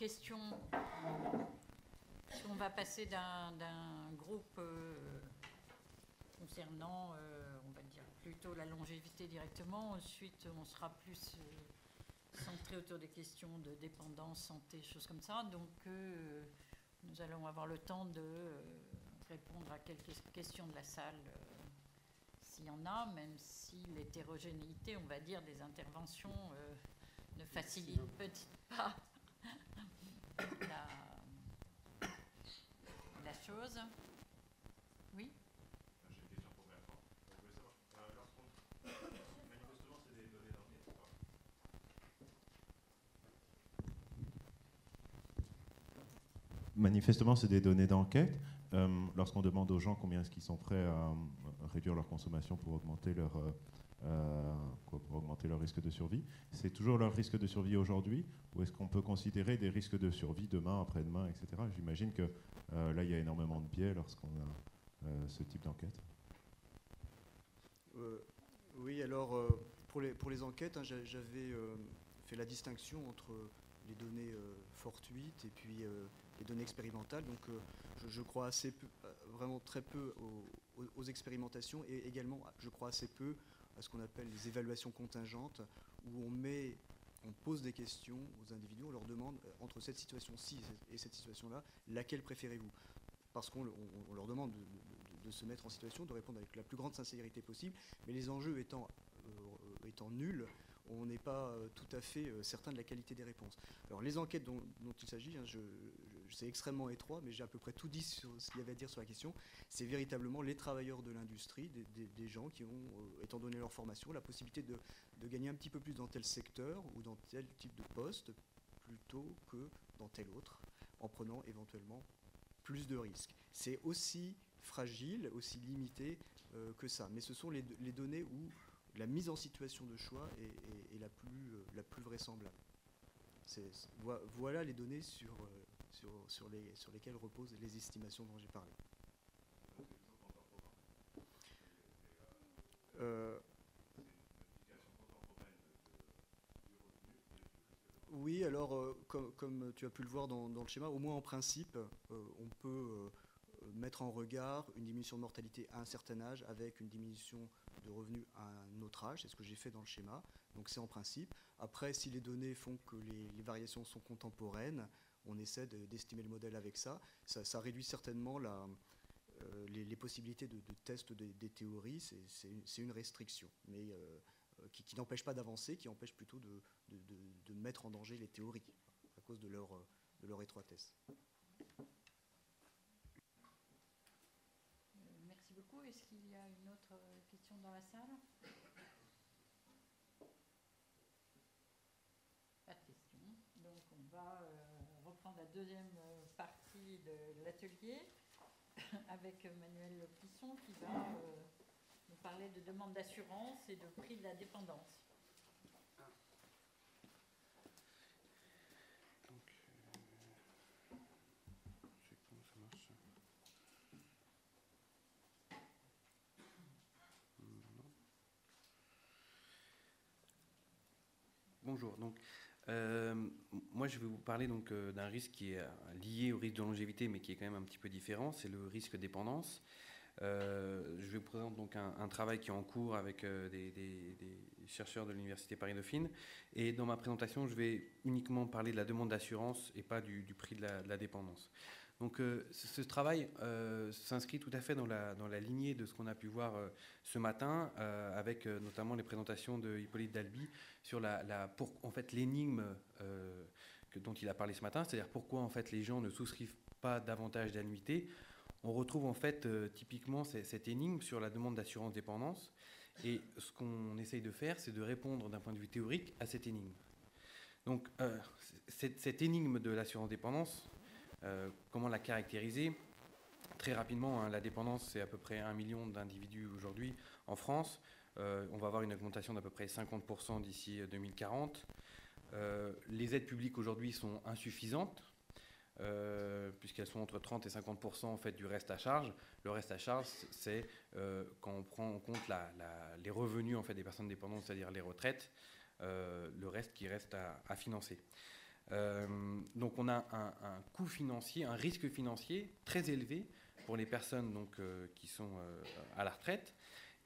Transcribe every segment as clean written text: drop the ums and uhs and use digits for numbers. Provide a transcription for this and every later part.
question, si on va passer d'un groupe concernant, on va dire, plutôt la longévité directement, ensuite on sera plus centré autour des questions de dépendance, santé, choses comme ça. Donc nous allons avoir le temps de répondre à quelques questions de la salle, s'il y en a, même si l'hétérogénéité, on va dire, des interventions ne facilite peut-être pas la chose. Oui. J'ai une question pour Bertrand. Je voulais savoir, manifestement, c'est des données d'enquête ou pas? Manifestement, c'est des données d'enquête. Lorsqu'on demande aux gens combien est-ce qu'ils sont prêts à réduire leur consommation pour augmenter leur risque de survie, c'est toujours leur risque de survie aujourd'hui, ou est-ce qu'on peut considérer des risques de survie demain, après-demain, etc. J'imagine que là, il y a énormément de biais lorsqu'on a ce type d'enquête. Oui, alors pour les enquêtes, hein, j'avais fait la distinction entre les données fortuites et puis les données expérimentales. Donc je crois assez peu, vraiment très peu aux expérimentations, et également je crois assez peu à ce qu'on appelle les évaluations contingentes, où on pose des questions aux individus, on leur demande entre cette situation-ci et cette situation-là, laquelle préférez-vous? Parce qu'on leur demande de se mettre en situation, de répondre avec la plus grande sincérité possible, mais les enjeux étant nuls, on n'est pas tout à fait certain de la qualité des réponses. Alors les enquêtes dont il s'agit, hein, c'est extrêmement étroit, mais j'ai à peu près tout dit sur ce qu'il y avait à dire sur la question. C'est véritablement les travailleurs de l'industrie, des gens qui ont, étant donné leur formation, la possibilité de gagner un petit peu plus dans tel secteur ou dans tel type de poste, plutôt que dans tel autre, en prenant éventuellement plus de risques. C'est aussi fragile, aussi limité que ça. Mais ce sont les données où la mise en situation de choix est la plus vraisemblable. Voilà les données sur lesquelles reposent les estimations dont j'ai parlé. Oui, alors comme tu as pu le voir dans le schéma, au moins en principe, on peut mettre en regard une diminution de mortalité à un certain âge avec une diminution de revenus à un autre âge. C'est ce que j'ai fait dans le schéma. Donc c'est en principe. Après, si les données font que les variations sont contemporaines, on essaie d'estimer le modèle avec ça. Ça réduit certainement les possibilités de test des théories. C'est une restriction, mais qui n'empêche pas d'avancer, qui empêche plutôt de mettre en danger les théories à cause de leur étroitesse. Merci beaucoup. Est-ce qu'il y a une autre question dans la salle? Pas de question. Donc on va reprendre la deuxième partie de l'atelier avec Manuel Plisson qui va nous parler de demande d'assurance et de prix de la dépendance. Bonjour. Donc, moi, je vais vous parler donc d'un risque qui est lié au risque de longévité, mais qui est quand même un petit peu différent. C'est le risque dépendance. Je vais vous présenter donc un travail qui est en cours avec des chercheurs de l'Université Paris-Dauphine. Et dans ma présentation, je vais uniquement parler de la demande d'assurance et pas du prix de la dépendance. Donc ce travail s'inscrit tout à fait dans la lignée de ce qu'on a pu voir ce matin, avec notamment les présentations de Hippolyte Dalby sur en fait, l'énigme dont il a parlé ce matin, c'est-à-dire pourquoi en fait, les gens ne souscrivent pas davantage d'annuités. On retrouve en fait typiquement cette énigme sur la demande d'assurance dépendance, et ce qu'on essaye de faire, c'est de répondre d'un point de vue théorique à cette énigme. Donc cette énigme de l'assurance dépendance, comment la caractériser? Très rapidement, hein, la dépendance, c'est à peu près 1 million d'individus aujourd'hui en France. On va avoir une augmentation d'à peu près 50% d'ici 2040. Les aides publiques aujourd'hui sont insuffisantes, puisqu'elles sont entre 30 et 50% en fait, du reste à charge. Le reste à charge, c'est quand on prend en compte les revenus en fait, des personnes dépendantes, c'est-à-dire les retraites, le reste qui reste à financer. Donc on a un coût financier, un risque financier très élevé pour les personnes donc, qui sont à la retraite.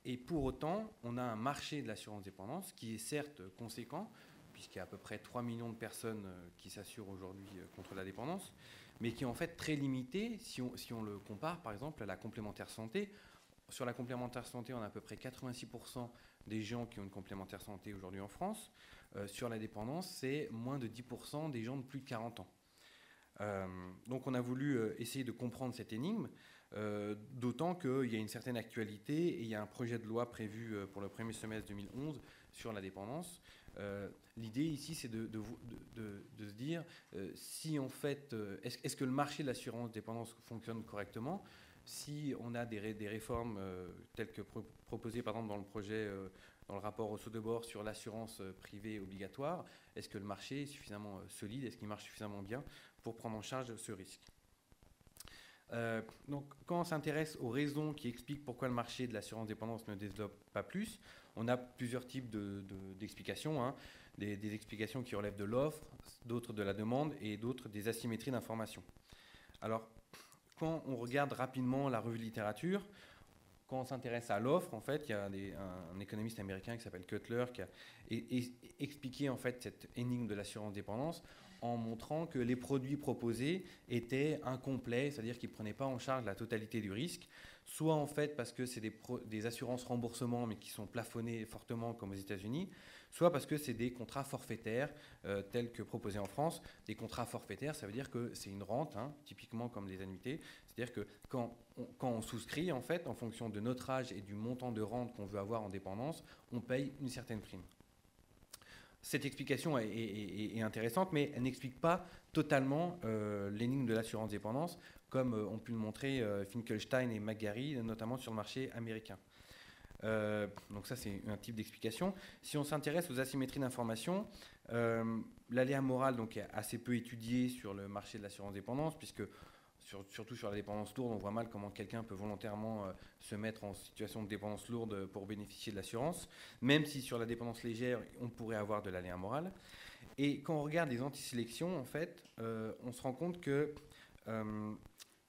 Et pour autant, on a un marché de l'assurance dépendance qui est certes conséquent, puisqu'il y a à peu près 3 millions de personnes qui s'assurent aujourd'hui contre la dépendance, mais qui est en fait très limité si on le compare par exemple à la complémentaire santé. Sur la complémentaire santé, on a à peu près 86% des gens qui ont une complémentaire santé aujourd'hui en France. Sur la dépendance, c'est moins de 10% des gens de plus de 40 ans. Donc on a voulu essayer de comprendre cette énigme, d'autant qu'il y a une certaine actualité et il y a un projet de loi prévu pour le premier semestre 2011 sur la dépendance. L'idée ici, c'est de se dire si en fait, est-ce que le marché de l'assurance dépendance fonctionne correctement ? Si on a des réformes telles que proposées par exemple dans le projet, dans le rapport au Sodeborn sur l'assurance privée obligatoire, est-ce que le marché est suffisamment solide, est-ce qu'il marche suffisamment bien pour prendre en charge ce risque ? Donc, quand on s'intéresse aux raisons qui expliquent pourquoi le marché de l'assurance dépendance ne développe pas plus, on a plusieurs types d'explications, hein. Des explications qui relèvent de l'offre, d'autres de la demande et d'autres des asymétries d'information. Alors, quand on regarde rapidement la revue de littérature, quand on s'intéresse à l'offre, en fait, il y a un économiste américain qui s'appelle Cutler qui a expliqué en fait cette énigme de l'assurance dépendance en montrant que les produits proposés étaient incomplets, c'est-à-dire qu'ils ne prenaient pas en charge la totalité du risque, soit en fait parce que c'est des assurances remboursement mais qui sont plafonnées fortement comme aux États-Unis, soit parce que c'est des contrats forfaitaires tels que proposés en France. Des contrats forfaitaires, ça veut dire que c'est une rente, hein, typiquement comme les annuités, c'est-à-dire que quand on souscrit, en fait, en fonction de notre âge et du montant de rente qu'on veut avoir en dépendance, on paye une certaine prime. Cette explication est intéressante, mais elle n'explique pas totalement l'énigme de l'assurance dépendance, comme ont pu le montrer Finkelstein et McGarry, notamment sur le marché américain. Donc ça, c'est un type d'explication. Si on s'intéresse aux asymétries d'information, l'aléa moral donc, est assez peu étudié sur le marché de l'assurance dépendance, puisque surtout sur la dépendance lourde, on voit mal comment quelqu'un peut volontairement se mettre en situation de dépendance lourde pour bénéficier de l'assurance, même si sur la dépendance légère, on pourrait avoir de l'aléa moral. Et quand on regarde les antisélections, en fait, on se rend compte que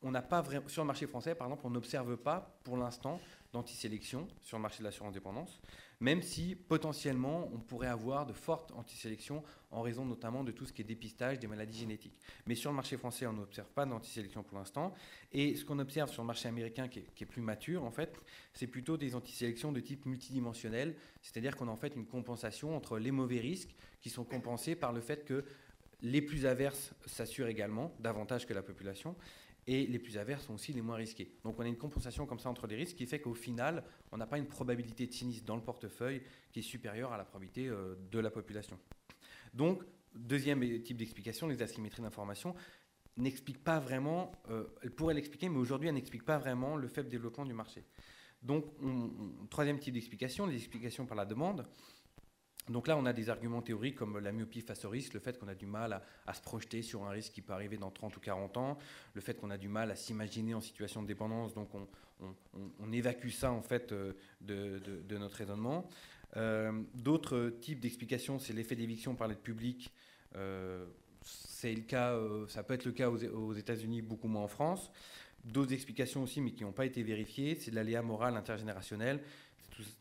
on n'a pas vraiment, sur le marché français, par exemple, on n'observe pas pour l'instant d'antisélection sur le marché de l'assurance dépendance, même si potentiellement on pourrait avoir de fortes antisélections en raison notamment de tout ce qui est dépistage des maladies génétiques. Mais sur le marché français, on n'observe pas d'antisélection pour l'instant. Et ce qu'on observe sur le marché américain, qui est plus mature, en fait, c'est plutôt des antisélections de type multidimensionnel, c'est-à-dire qu'on a en fait une compensation entre les mauvais risques qui sont compensés par le fait que les plus averses s'assurent également davantage que la population. Et les plus averses sont aussi les moins risqués. Donc on a une compensation comme ça entre les risques qui fait qu'au final, on n'a pas une probabilité de sinistre dans le portefeuille qui est supérieure à la probabilité de la population. Donc, deuxième type d'explication, les asymétries d'information n'expliquent pas vraiment, elle pourrait l'expliquer, mais aujourd'hui elle n'explique pas vraiment le faible développement du marché. Donc, troisième type d'explication, les explications par la demande. Donc là, on a des arguments théoriques comme la myopie face au risque, le fait qu'on a du mal à se projeter sur un risque qui peut arriver dans 30 ou 40 ans, le fait qu'on a du mal à s'imaginer en situation de dépendance, donc on évacue ça en fait de notre raisonnement. D'autres types d'explications, c'est l'effet d'éviction par l'aide publique. C'est le cas, ça peut être le cas aux États-Unis, beaucoup moins en France. D'autres explications aussi, mais qui n'ont pas été vérifiées, c'est de l'aléa moral intergénérationnel.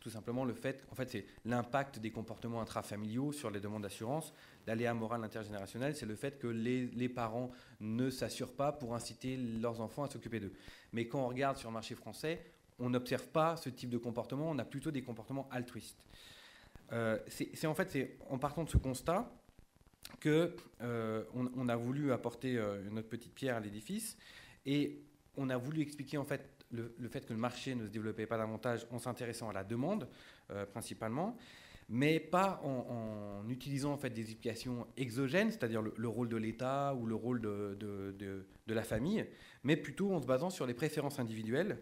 Tout simplement le fait, en fait, c'est l'impact des comportements intrafamiliaux sur les demandes d'assurance. L'aléa moral intergénérationnel, c'est le fait que les parents ne s'assurent pas pour inciter leurs enfants à s'occuper d'eux. Mais quand on regarde sur le marché français, on n'observe pas ce type de comportement, on a plutôt des comportements altruistes. C'est en partant de ce constat qu'on a voulu apporter notre petite pierre à l'édifice et on a voulu expliquer en fait le fait que le marché ne se développait pas davantage en s'intéressant à la demande principalement, mais pas en utilisant en fait des explications exogènes, c'est-à-dire le rôle de l'État ou le rôle de la famille, mais plutôt en se basant sur les préférences individuelles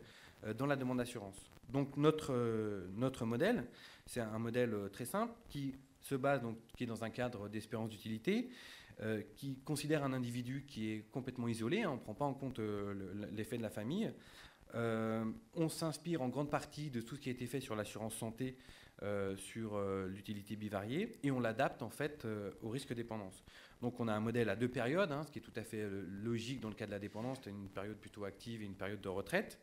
dans la demande d'assurance. Donc notre modèle, c'est un modèle très simple qui se base, donc, qui est dans un cadre d'espérance d'utilité, qui considère un individu qui est complètement isolé, hein, on ne prend pas en compte l'effet de la famille, On s'inspire en grande partie de tout ce qui a été fait sur l'assurance santé, sur l'utilité bivariée, et on l'adapte en fait au risque dépendance. Donc on a un modèle à 2 périodes, ce qui est tout à fait logique dans le cas de la dépendance, c'est une période plutôt active et une période de retraite,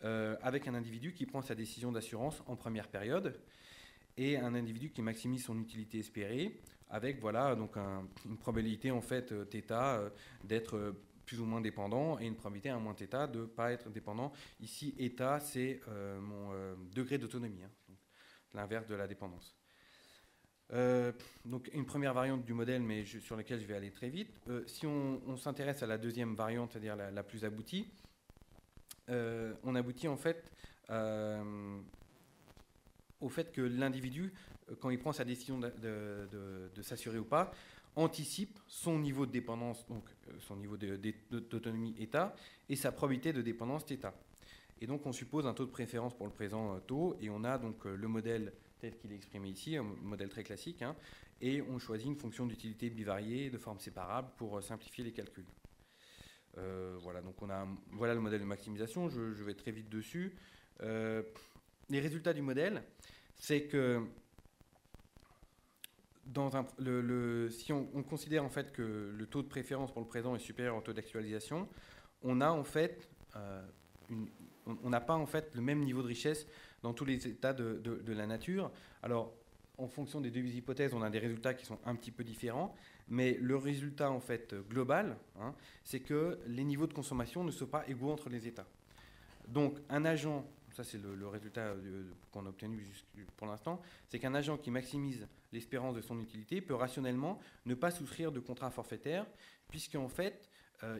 avec un individu qui prend sa décision d'assurance en première période, et un individu qui maximise son utilité espérée, avec voilà, donc une probabilité en fait θ d'être plus ou moins dépendant, et une probabilité à moins θ de ne pas être dépendant. Ici, eta, c'est mon degré d'autonomie, donc l'inverse de la dépendance. Donc une première variante du modèle, mais sur laquelle je vais aller très vite. Si on s'intéresse à la deuxième variante, c'est-à-dire la plus aboutie, on aboutit en fait au fait que l'individu, quand il prend sa décision de s'assurer ou pas, anticipe son niveau de dépendance, donc son niveau d'autonomie eta, et sa probabilité de dépendance θ. Et donc on suppose un taux de préférence pour le présent taux, et on a donc le modèle tel qu'il est exprimé ici, un modèle très classique, et on choisit une fonction d'utilité bivariée de forme séparable pour simplifier les calculs. Voilà, donc voilà le modèle de maximisation, je vais très vite dessus. Les résultats du modèle, c'est que si on considère en fait que le taux de préférence pour le présent est supérieur au taux d'actualisation, on a en fait on n'a pas en fait le même niveau de richesse dans tous les états de la nature. Alors, en fonction des deux hypothèses, on a des résultats qui sont un petit peu différents, mais le résultat en fait global, c'est que les niveaux de consommation ne sont pas égaux entre les états. Donc, un agent, ça c'est le résultat qu'on a obtenu pour l'instant, c'est qu'un agent qui maximise l'espérance de son utilité peut rationnellement ne pas souscrire de contrat forfaitaire, puisqu'en fait,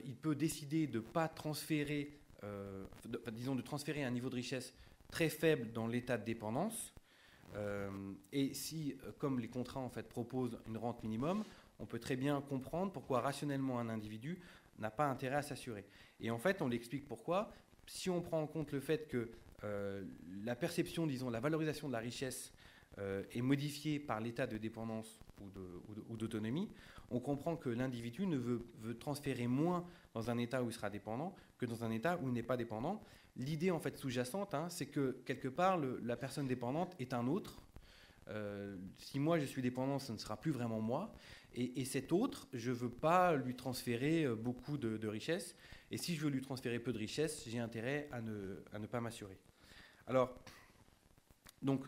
il peut décider de ne pas transférer, de transférer un niveau de richesse très faible dans l'état de dépendance. Et si, comme les contrats en fait proposent une rente minimum, on peut très bien comprendre pourquoi rationnellement un individu n'a pas intérêt à s'assurer. Et en fait, on l'explique pourquoi. Si on prend en compte le fait que la perception, disons, la valorisation de la richesse est modifiée par l'état de dépendance ou d'autonomie, on comprend que l'individu veut transférer moins dans un état où il sera dépendant que dans un état où il n'est pas dépendant. L'idée en fait sous-jacente, c'est que quelque part la personne dépendante est un autre. Si moi je suis dépendant, ce ne sera plus vraiment moi. Et cet autre, je ne veux pas lui transférer beaucoup de richesse. Et si je veux lui transférer peu de richesse, j'ai intérêt à ne pas m'assurer. Alors, donc,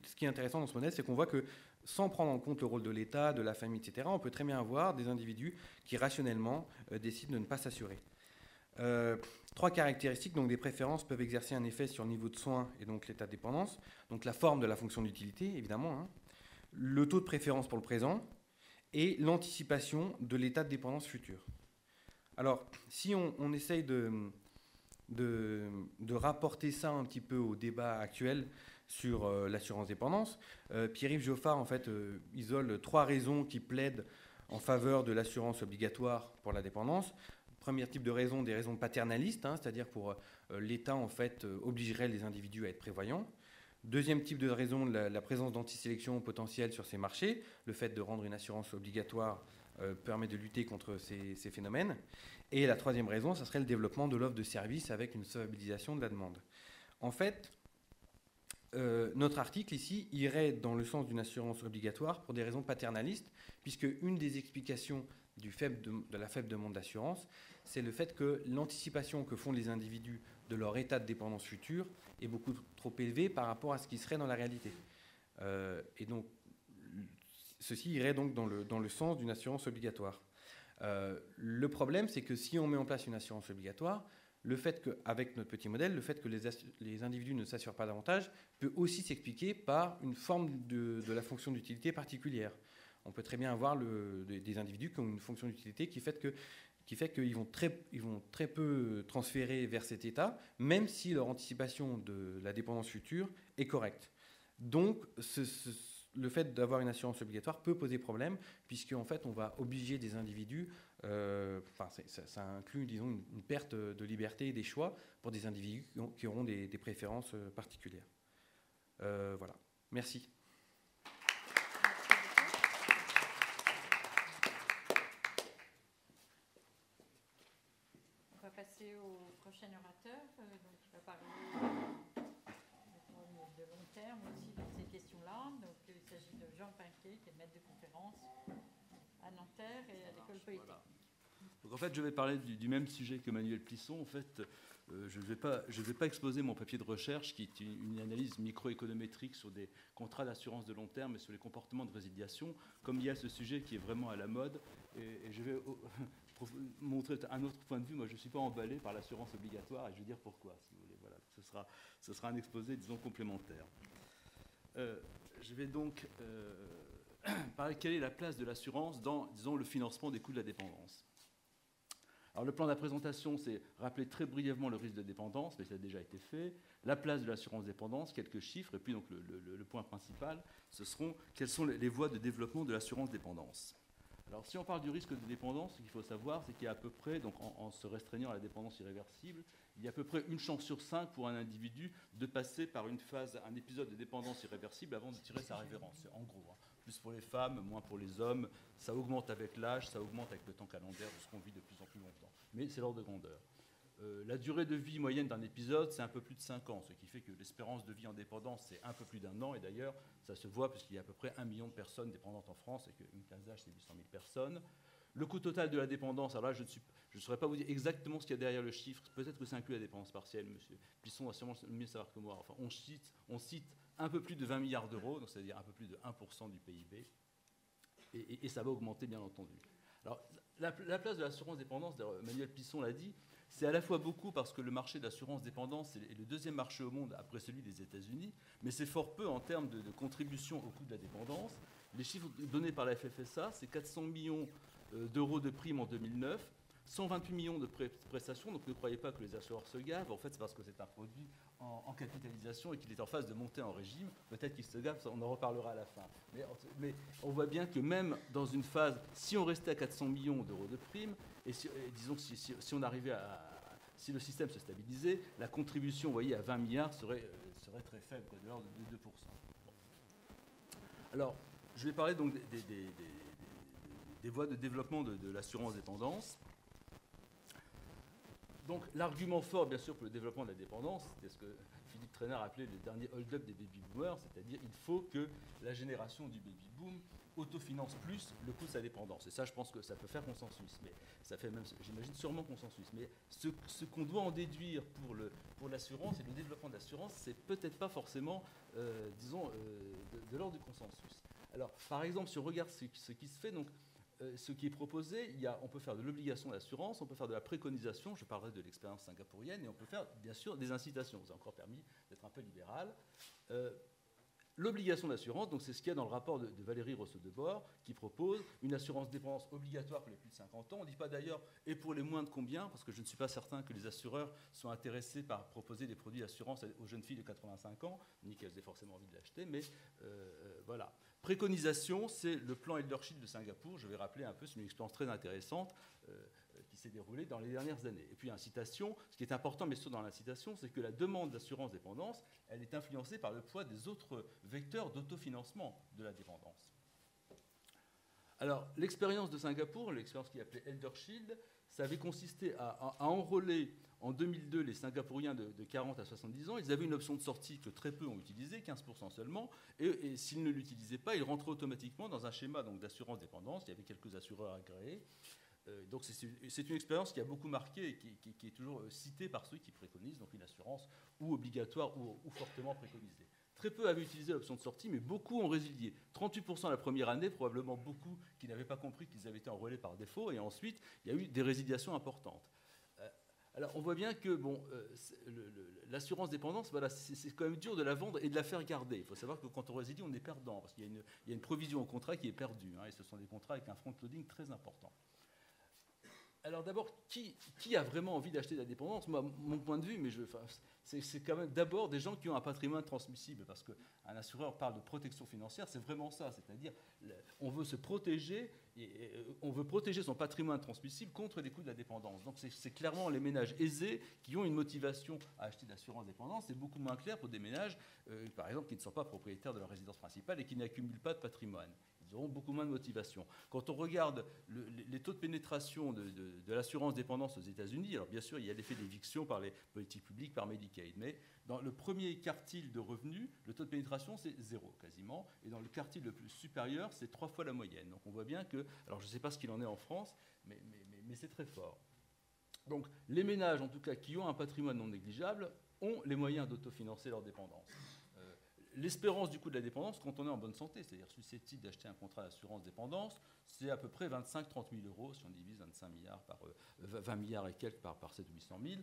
ce qui est intéressant dans ce modèle, c'est qu'on voit que sans prendre en compte le rôle de l'État, de la famille, etc., on peut très bien avoir des individus qui rationnellement décident de ne pas s'assurer. 3 caractéristiques, donc des préférences, peuvent exercer un effet sur le niveau de soins et donc l'état de dépendance. Donc la forme de la fonction d'utilité, évidemment, le taux de préférence pour le présent et l'anticipation de l'état de dépendance futur. Alors, si on essaye de rapporter ça un petit peu au débat actuel sur l'assurance dépendance, Pierre-Yves Geoffard en fait isole 3 raisons qui plaident en faveur de l'assurance obligatoire pour la dépendance. Premier type de raison, des raisons paternalistes, c'est-à-dire pour l'État en fait obligerait les individus à être prévoyants. Deuxième type de raison, la présence d'antisélection potentielle sur ces marchés. Le fait de rendre une assurance obligatoire permet de lutter contre ces phénomènes. Et la troisième raison, ça serait le développement de l'offre de services avec une solvabilisation de la demande. En fait, notre article ici irait dans le sens d'une assurance obligatoire pour des raisons paternalistes, puisque une des explications de la faible demande d'assurance, c'est le fait que l'anticipation que font les individus de leur état de dépendance future est beaucoup trop élevée par rapport à ce qui serait dans la réalité. Et donc, ceci irait donc dans le sens d'une assurance obligatoire. Le problème, c'est que si on met en place une assurance obligatoire, le fait qu'avec notre petit modèle, le fait que les individus ne s'assurent pas davantage peut aussi s'expliquer par une forme de la fonction d'utilité particulière. On peut très bien avoir des individus qui ont une fonction d'utilité qui fait qu'ils vont très peu transférer vers cet état, même si leur anticipation de la dépendance future est correcte. Donc, le fait d'avoir une assurance obligatoire peut poser problème, puisqu'en fait, on va obliger des individus, ça inclut, disons, une perte de liberté et des choix pour des individus qui auront des préférences particulières. Voilà. Merci. On va passer passer au prochain orateur, donc il va parler de long terme aussi dans ces questions-là. Donc il s'agit de Jean Pinquet, qui est maître de conférence à Nanterre et à l'École Polytechnique. Voilà. Donc en fait, je vais parler du même sujet que Manuel Plisson. En fait, je ne vais pas exposer mon papier de recherche, qui est une analyse microéconométrique sur des contrats d'assurance de long terme et sur les comportements de résiliation, comme il y a ce sujet qui est vraiment à la mode. Et je vais montrer un autre point de vue. Moi, je ne suis pas emballé par l'assurance obligatoire, et je vais dire pourquoi, si vous voulez. Voilà. Ce sera un exposé, disons, complémentaire. Je vais donc parler de quelle est la place de l'assurance dans, disons, le financement des coûts de la dépendance. Alors, le plan de la présentation, c'est rappeler très brièvement le risque de dépendance, mais ça a déjà été fait. La place de l'assurance dépendance, quelques chiffres, et puis donc le point principal, ce seront quelles sont les voies de développement de l'assurance dépendance. Alors, si on parle du risque de dépendance, ce qu'il faut savoir, c'est qu'il y a à peu près, donc en se restreignant à la dépendance irréversible, il y a à peu près une chance sur 5 pour un individu de passer par une phase, un épisode de dépendance irréversible avant de tirer sa révérence. En gros, hein. Plus pour les femmes, moins pour les hommes. Ça augmente avec l'âge, ça augmente avec le temps calendaire de ce qu'on vit de plus en plus longtemps. Mais c'est l'ordre de grandeur. La durée de vie moyenne d'un épisode, c'est un peu plus de 5 ans, ce qui fait que l'espérance de vie en dépendance, c'est un peu plus d'1 an. Et d'ailleurs, ça se voit puisqu'il y a à peu près 1 million de personnes dépendantes en France et qu'une classe d'âge, c'est 800 000 personnes. Le coût total de la dépendance, alors là, je ne saurais pas vous dire exactement ce qu'il y a derrière le chiffre. Peut-être que ça inclut la dépendance partielle, monsieur Plisson va sûrement mieux savoir que moi. Enfin, on cite un peu plus de 20 milliards d'euros, donc c'est-à-dire un peu plus de 1% du PIB. Et ça va augmenter, bien entendu. Alors, la place de l'assurance dépendance, Manuel Plisson l'a dit, c'est à la fois beaucoup parce que le marché de l'assurance dépendance est le deuxième marché au monde après celui des États-Unis, mais c'est fort peu en termes de contribution au coût de la dépendance. Les chiffres donnés par la FFSA, c'est 400 millions d'euros de primes en 2009, 128 millions de prestations, donc ne croyez pas que les assureurs se gavent, en fait c'est parce que c'est un produit en capitalisation et qu'il est en phase de monter en régime, peut-être qu'il se gave, on en reparlera à la fin. Mais on voit bien que même dans une phase, si on restait à 400 millions d'euros de primes, et disons que si on arrivait si le système se stabilisait, la contribution, vous voyez, à 20 milliards serait très faible, quoi, de l'ordre de 2%. Bon. Alors, je vais parler donc des voies de développement de l'assurance dépendance. Donc l'argument fort, bien sûr, pour le développement de la dépendance, c'est ce que Philippe Trainard appelait le dernier hold-up des baby-boomers, c'est-à-dire il faut que la génération du baby-boom autofinance plus le coût de sa dépendance. Et ça, je pense que ça peut faire consensus, mais ça fait même, j'imagine, sûrement consensus. Mais ce qu'on doit en déduire pour l'assurance et le développement de l'assurance, c'est peut-être pas forcément, disons, de l'ordre du consensus. Alors, par exemple, si on regarde ce qui se fait, donc, ce qui est proposé, on peut faire de l'obligation d'assurance, on peut faire de la préconisation, je parlerai de l'expérience singapourienne, et on peut faire, bien sûr, des incitations. Vous avez encore permis d'être un peu libéral. L'obligation d'assurance, donc c'est ce qu'il y a dans le rapport de Valérie Rousseau-Debord, qui propose une assurance dépendance obligatoire pour les plus de 50 ans. On ne dit pas d'ailleurs, et pour les moins de combien, parce que je ne suis pas certain que les assureurs soient intéressés par proposer des produits d'assurance aux jeunes filles de 85 ans, ni qu'elles aient forcément envie de l'acheter, mais voilà. Préconisation, c'est le plan Eldershield de Singapour. Je vais rappeler un peu, c'est une expérience très intéressante qui s'est déroulée dans les dernières années. Et puis, incitation, ce qui est important, mais surtout dans l'incitation, c'est que la demande d'assurance dépendance, elle est influencée par le poids des autres vecteurs d'autofinancement de la dépendance. Alors, l'expérience de Singapour, l'expérience qui est appelée Eldershield, ça avait consisté à enrôler en 2002 les Singapouriens de 40 à 70 ans. Ils avaient une option de sortie que très peu ont utilisée, 15% seulement, et s'ils ne l'utilisaient pas, ils rentraient automatiquement dans un schéma d'assurance dépendance. Il y avait quelques assureurs agréés. Donc c'est une expérience qui a beaucoup marqué et qui est toujours citée par ceux qui préconisent donc une assurance ou obligatoire ou fortement préconisée. Très peu avaient utilisé l'option de sortie, mais beaucoup ont résilié. 38% la première année, probablement beaucoup qui n'avaient pas compris qu'ils avaient été enrôlés par défaut, et ensuite il y a eu des résiliations importantes. Alors on voit bien que l'assurance dépendance, voilà, c'est quand même dur de la vendre et de la faire garder. Il faut savoir que quand on résilie, on est perdant, parce qu'il y a une provision au contrat qui est perdue, hein, et ce sont des contrats avec un front-loading très important. Alors d'abord, qui a vraiment envie d'acheter de la dépendance? Moi, mon point de vue, mais c'est quand même d'abord des gens qui ont un patrimoine transmissible, parce qu'un assureur parle de protection financière, c'est vraiment ça, c'est-à-dire on veut se protéger, et on veut protéger son patrimoine transmissible contre les coûts de la dépendance. Donc c'est clairement les ménages aisés qui ont une motivation à acheter de l'assurance dépendance. C'est beaucoup moins clair pour des ménages, par exemple, qui ne sont pas propriétaires de leur résidence principale et qui n'accumulent pas de patrimoine. Ils auront beaucoup moins de motivation. Quand on regarde les taux de pénétration de l'assurance dépendance aux États-Unis, alors bien sûr, il y a l'effet d'éviction par les politiques publiques, par Medicaid, mais dans le premier quartile de revenus, le taux de pénétration, c'est 0 quasiment, et dans le quartile le plus supérieur, c'est 3 fois la moyenne. Donc on voit bien que, alors je ne sais pas ce qu'il en est en France, mais c'est très fort. Donc les ménages, en tout cas, qui ont un patrimoine non négligeable, ont les moyens d'autofinancer leur dépendance. L'espérance du coût de la dépendance, quand on est en bonne santé, c'est-à-dire susceptible d'acheter un contrat d'assurance dépendance, c'est à peu près 25-30 000 euros, si on divise 25 milliards par 20 milliards et quelques par 7 ou 800 000.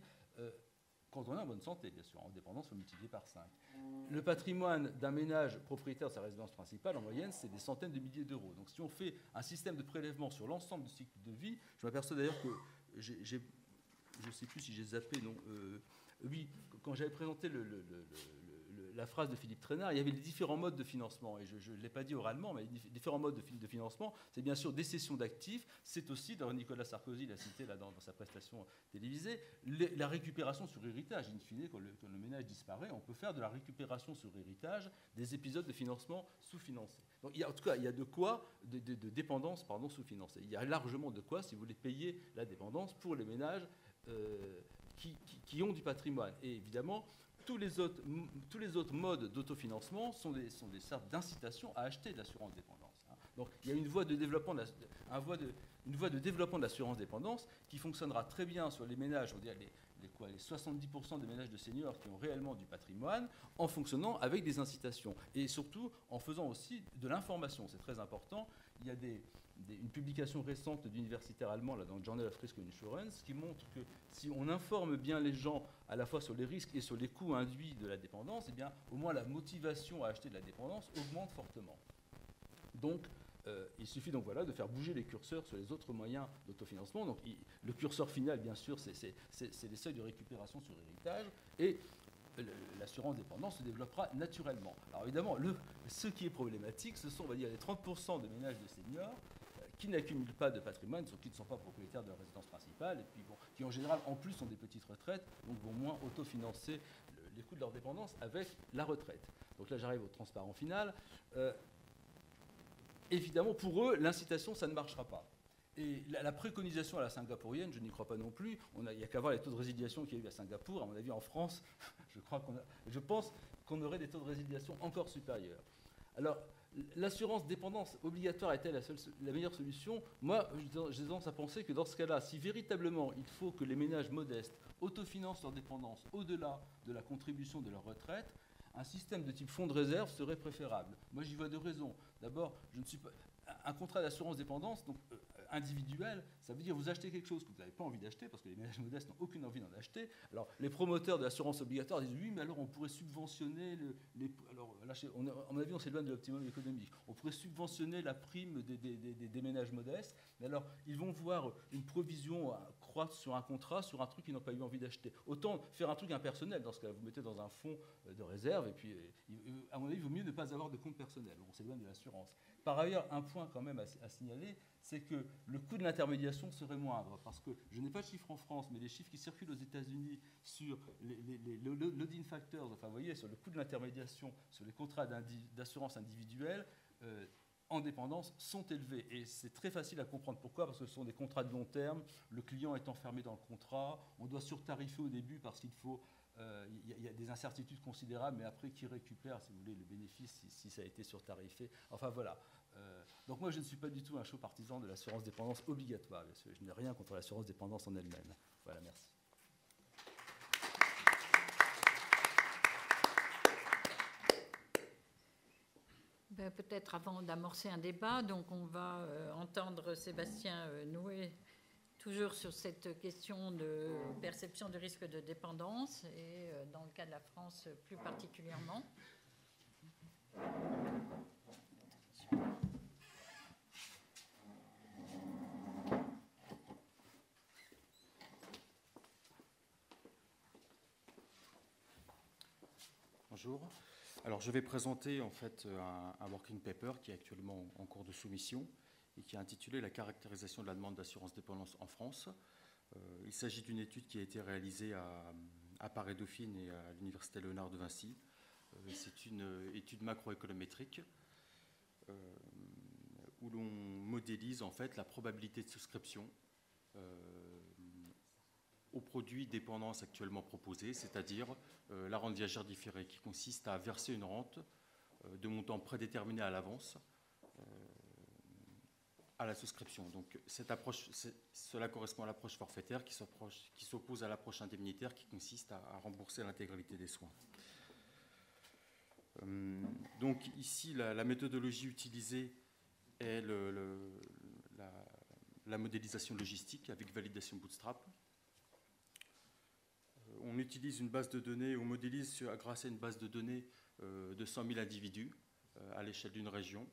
Quand on est en bonne santé, bien sûr, en dépendance, il faut multiplier par 5. Le patrimoine d'un ménage propriétaire de sa résidence principale, en moyenne, c'est des centaines de milliers d'euros. Donc si on fait un système de prélèvement sur l'ensemble du cycle de vie, je m'aperçois d'ailleurs que je ne sais plus si j'ai zappé, non. Oui, quand j'avais présenté la phrase de Philippe Trainard, il y avait les différents modes de financement, et je ne l'ai pas dit oralement, mais les différents modes de financement, c'est bien sûr des cessions d'actifs, c'est aussi, dans Nicolas Sarkozy l'a cité là, dans sa prestation télévisée, la récupération sur héritage. In fine, quand le ménage disparaît, on peut faire de la récupération sur héritage des épisodes de financement sous-financés. Donc, en tout cas, il y a de quoi, de dépendance sous-financée. Il y a largement de quoi, si vous voulez payer la dépendance pour les ménages qui ont du patrimoine. Et évidemment, tous les autres modes d'autofinancement sont des sortes d'incitation à acheter de l'assurance dépendance. Donc il y a une voie de développement de l'assurance dépendance qui fonctionnera très bien sur les ménages, on dirait les 70% des ménages de seniors qui ont réellement du patrimoine, en fonctionnant avec des incitations. Et surtout en faisant aussi de l'information, c'est très important. Il y a une publication récente d'universitaires allemands là, dans le Journal of Risk Insurance qui montre que si on informe bien les gens à la fois sur les risques et sur les coûts induits de la dépendance, eh bien, au moins la motivation à acheter de la dépendance augmente fortement. Donc, il suffit donc voilà, de faire bouger les curseurs sur les autres moyens d'autofinancement. Donc, le curseur final, bien sûr, c'est les seuils de récupération sur héritage. Et l'assurance dépendance se développera naturellement. Alors évidemment, ce qui est problématique, ce sont, on va dire, les 30% de ménages de seniors qui n'accumulent pas de patrimoine, qui ne sont pas propriétaires de leur résidence principale, et puis bon, qui en général en plus ont des petites retraites, donc vont moins autofinancer les coûts de leur dépendance avec la retraite. Donc là j'arrive au transparent final. Évidemment, pour eux, l'incitation, ça ne marchera pas. Et la préconisation à la singapourienne, je n'y crois pas non plus. Il n'y a qu'à voir les taux de résiliation qu'il y a eu à Singapour. À mon avis, en France, je pense qu'on aurait des taux de résiliation encore supérieurs. Alors, l'assurance dépendance obligatoire est-elle la meilleure solution? Moi, j'ai tendance à penser que dans ce cas-là, si véritablement il faut que les ménages modestes autofinancent leur dépendance au-delà de la contribution de leur retraite, un système de type fonds de réserve serait préférable. Moi, j'y vois deux raisons. D'abord, je ne suis pas... Un contrat d'assurance dépendance, donc individuel, ça veut dire vous achetez quelque chose que vous n'avez pas envie d'acheter, parce que les ménages modestes n'ont aucune envie d'en acheter. Alors, les promoteurs de l'assurance obligatoire disent oui, mais alors on pourrait subventionner alors là, à mon avis, on s'éloigne de l'optimum économique. On pourrait subventionner la prime des ménages modestes, mais alors ils vont voir une provision croître sur un contrat, sur un truc qu'ils n'ont pas eu envie d'acheter. Autant faire un truc impersonnel. Dans ce cas, vous mettez dans un fonds de réserve, et puis, à mon avis, il vaut mieux ne pas avoir de compte personnel. On s'éloigne de l'assurance. Par ailleurs, un point quand même à signaler, c'est que le coût de l'intermédiation serait moindre, parce que je n'ai pas de chiffres en France, mais les chiffres qui circulent aux États-Unis sur les load-in factors, enfin, vous voyez, sur le coût de l'intermédiation, sur les contrats d'assurance individuelle, en dépendance, sont élevés. Et c'est très facile à comprendre pourquoi, parce que ce sont des contrats de long terme, le client est enfermé dans le contrat, on doit surtarifer au début parce qu'il faut... Il y a des incertitudes considérables, mais après, qui récupère, si vous voulez, le bénéfice si ça a été surtarifé. Enfin, voilà. Donc moi, je ne suis pas du tout un chaud partisan de l'assurance dépendance obligatoire. Je n'ai rien contre l'assurance dépendance en elle-même. Voilà, merci. Ben, peut-être avant d'amorcer un débat, donc on va entendre Sébastien Noué, toujours sur cette question de perception du risque de dépendance, et dans le cas de la France plus particulièrement. Bonjour. Alors, je vais présenter en fait un working paper qui est actuellement en cours de soumission et qui est intitulé « La caractérisation de la demande d'assurance dépendance en France ». Il s'agit d'une étude qui a été réalisée à Paris-Dauphine et à l'Université Léonard de Vinci. C'est une étude macroéconométrique où l'on modélise en fait la probabilité de souscription aux produits dépendance actuellement proposés, c'est-à-dire la rente viagère différée, qui consiste à verser une rente de montant prédéterminé à l'avance à la souscription. Donc cette approche, cela correspond à l'approche forfaitaire qui s'oppose à l'approche indemnitaire qui consiste à rembourser l'intégralité des soins. Donc ici, la méthodologie utilisée est la modélisation logistique avec validation bootstrap. On utilise une base de données, on modélise grâce à une base de données de 100 000 individus à l'échelle d'une région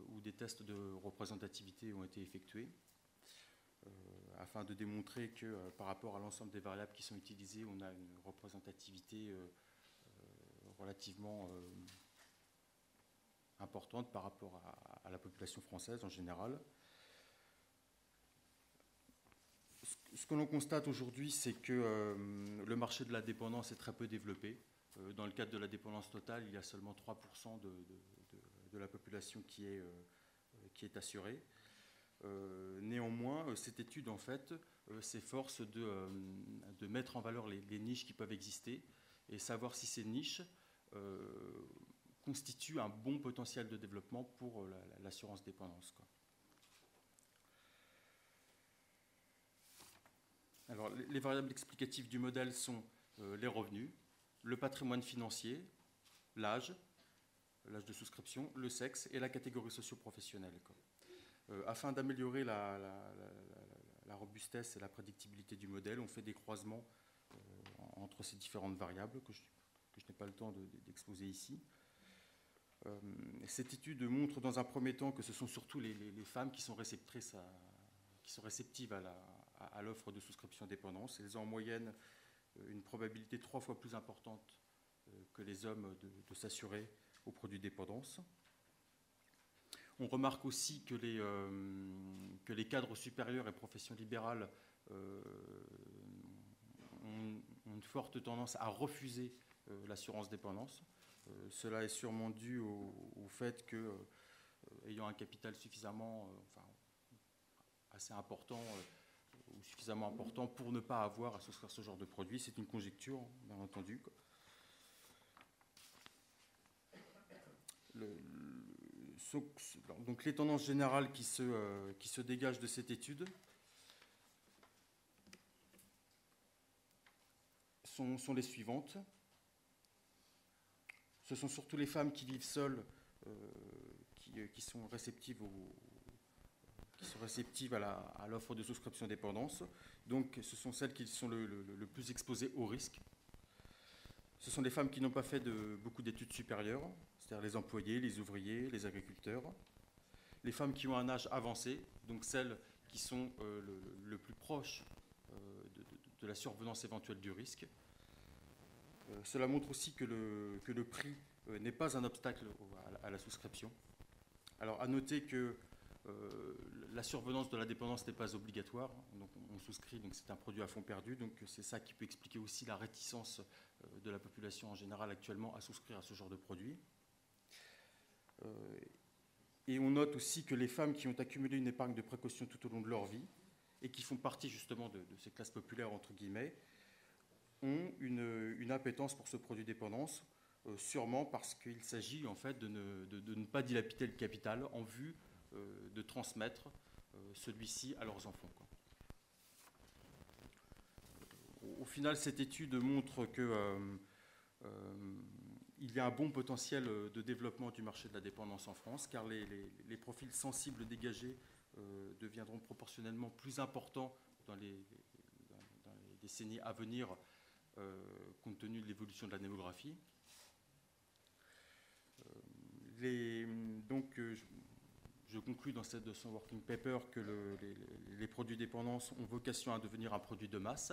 où des tests de représentativité ont été effectués afin de démontrer que par rapport à l'ensemble des variables qui sont utilisées, on a une représentativité relativement importante par rapport à la population française en général. Ce que l'on constate aujourd'hui, c'est que le marché de la dépendance est très peu développé. Dans le cadre de la dépendance totale, il y a seulement 3% de la population qui est assurée. Néanmoins, cette étude, en fait, s'efforce de mettre en valeur les niches qui peuvent exister et savoir si ces niches constituent un bon potentiel de développement pour l'assurance dépendance, quoi. Alors, les variables explicatives du modèle sont les revenus, le patrimoine financier, l'âge de souscription, le sexe et la catégorie socio-professionnelle. Afin d'améliorer la robustesse et la prédictibilité du modèle, on fait des croisements entre ces différentes variables que je n'ai pas le temps d'exposer ici. Cette étude montre dans un premier temps que ce sont surtout les femmes qui sont réceptives à l'offre de souscription dépendance. Elles ont en moyenne une probabilité 3 fois plus importante que les hommes de s'assurer aux produits dépendance. On remarque aussi que les cadres supérieurs et professions libérales ont une forte tendance à refuser l'assurance dépendance. Cela est sûrement dû au fait que, ayant un capital suffisamment, assez important, ou suffisamment important pour ne pas avoir à souscrire ce genre de produit. C'est une conjecture, bien entendu. Donc les tendances générales qui se dégagent de cette étude sont les suivantes. Ce sont surtout les femmes qui vivent seules qui sont réceptives à l'offre de souscription dépendance. Donc ce sont celles qui sont le plus exposées au risque. Ce sont les femmes qui n'ont pas fait beaucoup d'études supérieures, c'est-à-dire les employés, les ouvriers, les agriculteurs. Les femmes qui ont un âge avancé, donc celles qui sont le plus proches de la survenance éventuelle du risque. Cela montre aussi que le prix n'est pas un obstacle à la souscription. Alors à noter que la survenance de la dépendance n'est pas obligatoire, donc on souscrit, donc c'est un produit à fond perdu, donc c'est ça qui peut expliquer aussi la réticence de la population en général actuellement à souscrire à ce genre de produit. Et on note aussi que les femmes qui ont accumulé une épargne de précaution tout au long de leur vie et qui font partie justement de ces classes populaires entre guillemets ont une appétence pour ce produit dépendance, sûrement parce qu'il s'agit en fait de ne pas dilapider le capital en vue de transmettre celui-ci à leurs enfants, quoi. Au final, cette étude montre que il y a un bon potentiel de développement du marché de la dépendance en France, car les profils sensibles dégagés deviendront proportionnellement plus importants dans les décennies à venir, compte tenu de l'évolution de la démographie. Je conclus dans son working paper que les produits dépendance ont vocation à devenir un produit de masse,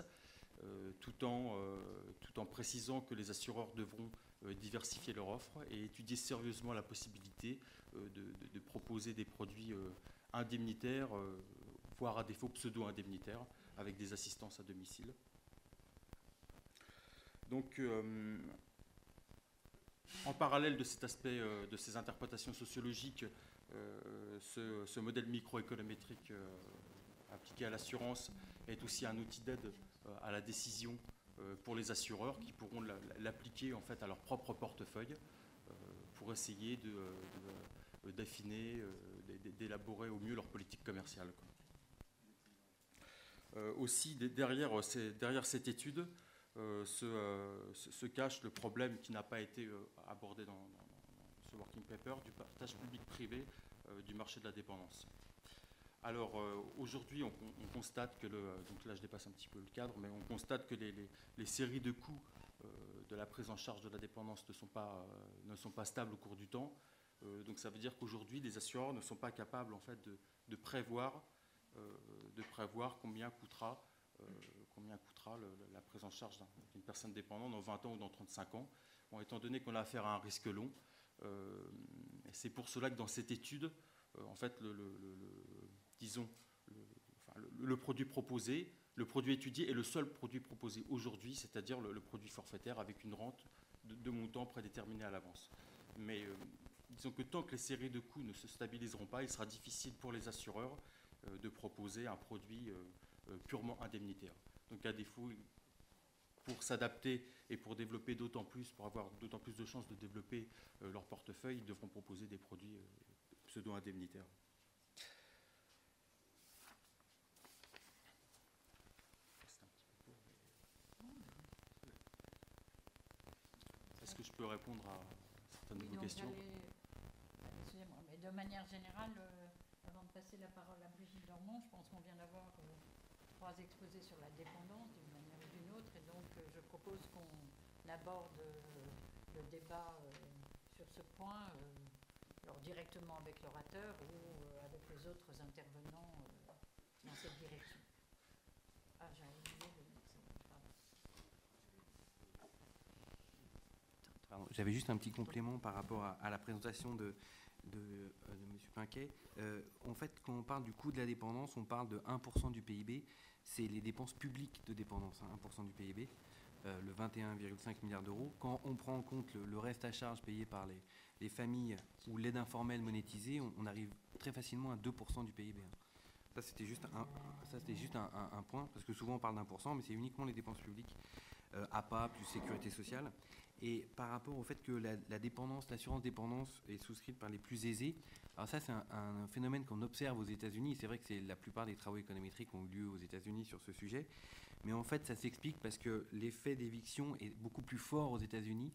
tout en précisant que les assureurs devront diversifier leur offre et étudier sérieusement la possibilité de proposer des produits indemnitaires, voire à défaut pseudo-indemnitaires, avec des assistances à domicile. Donc, En parallèle de cet aspect, de ces interprétations sociologiques, ce modèle microéconométrique appliqué à l'assurance est aussi un outil d'aide à la décision pour les assureurs qui pourront l'appliquer en fait à leur propre portefeuille pour essayer d'affiner, d'élaborer au mieux leur politique commerciale. Aussi, derrière cette étude se cache le problème qui n'a pas été abordé dans ce working paper du partage public-privé du marché de la dépendance. Alors aujourd'hui, on constate que donc là je dépasse un petit peu le cadre, mais on constate que les séries de coûts de la prise en charge de la dépendance ne sont pas stables au cours du temps. Donc ça veut dire qu'aujourd'hui, les assureurs ne sont pas capables en fait de prévoir combien coûtera la prise en charge d'une personne dépendante dans 20 ans ou dans 35 ans. Bon, étant donné qu'on a affaire à un risque long, c'est pour cela que dans cette étude, en fait, le produit proposé, le produit étudié est le seul produit proposé aujourd'hui, c'est-à-dire le produit forfaitaire avec une rente de montant prédéterminé à l'avance. Mais disons que tant que les séries de coûts ne se stabiliseront pas, il sera difficile pour les assureurs de proposer un produit purement indemnitaire. Donc à défaut, pour s'adapter et pour développer d'autant plus, pour avoir d'autant plus de chances de développer leur portefeuille, ils devront proposer des produits pseudo-indemnitaires. Est-ce que je peux répondre à certaines de vos questions? Excusez-moi, mais de manière générale, avant de passer la parole à Brigitte Dormont, je pense qu'on vient d'avoir 3 exposés sur la dépendance d'une manière ou d'une autre, et donc je propose qu'on aborde le débat sur ce point, alors directement avec l'orateur ou avec les autres intervenants dans cette direction. Ah, j'ai oublié de mettre ça. Pardon, j'avais juste un petit complément par rapport à la présentation de M. Pinquet. En fait, quand on parle du coût de la dépendance, on parle de 1% du PIB. C'est les dépenses publiques de dépendance, 1% du PIB, le 21,5 milliards d'euros. Quand on prend en compte le reste à charge payé par les familles ou l'aide informelle monétisée, on arrive très facilement à 2% du PIB. Ça, c'était juste un point, parce que souvent on parle d'1%, mais c'est uniquement les dépenses publiques, APA plus sécurité sociale. Et par rapport au fait que la dépendance, l'assurance dépendance est souscrite par les plus aisés, alors ça c'est un phénomène qu'on observe aux États-Unis. C'est vrai que la plupart des travaux économétriques ont eu lieu aux États-Unis sur ce sujet, mais en fait ça s'explique parce que l'effet d'éviction est beaucoup plus fort aux États-Unis,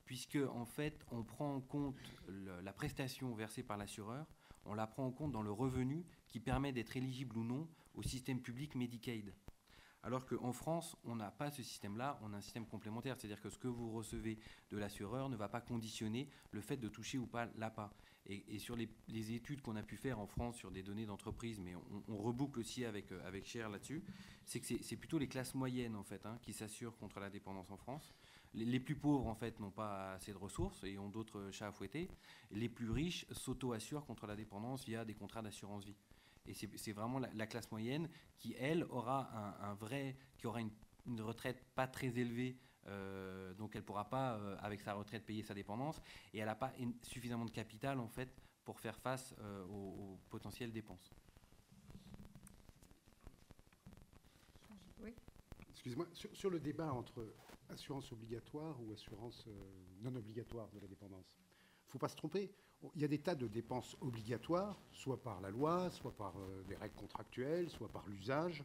puisque en fait on prend en compte la prestation versée par l'assureur, on la prend en compte dans le revenu qui permet d'être éligible ou non au système public Medicaid. Alors qu'en France, on n'a pas ce système-là, on a un système complémentaire, c'est-à-dire que ce que vous recevez de l'assureur ne va pas conditionner le fait de toucher ou pas l'APA. Et sur les études qu'on a pu faire en France sur des données d'entreprise, mais on reboucle aussi avec Cher là-dessus, c'est que c'est plutôt les classes moyennes en fait qui s'assurent contre la dépendance en France. Les plus pauvres en fait n'ont pas assez de ressources et ont d'autres chats à fouetter. Les plus riches s'auto-assurent contre la dépendance via des contrats d'assurance vie. Et c'est vraiment la classe moyenne qui, elle, aura une retraite pas très élevée, donc elle ne pourra pas, avec sa retraite, payer sa dépendance, et elle n'a pas suffisamment de capital, en fait, pour faire face aux potentielles dépenses. Oui. Excusez-moi, sur le débat entre assurance obligatoire ou assurance non obligatoire de la dépendance, il ne faut pas se tromper. Il y a des tas de dépenses obligatoires, soit par la loi, soit par des règles contractuelles, soit par l'usage,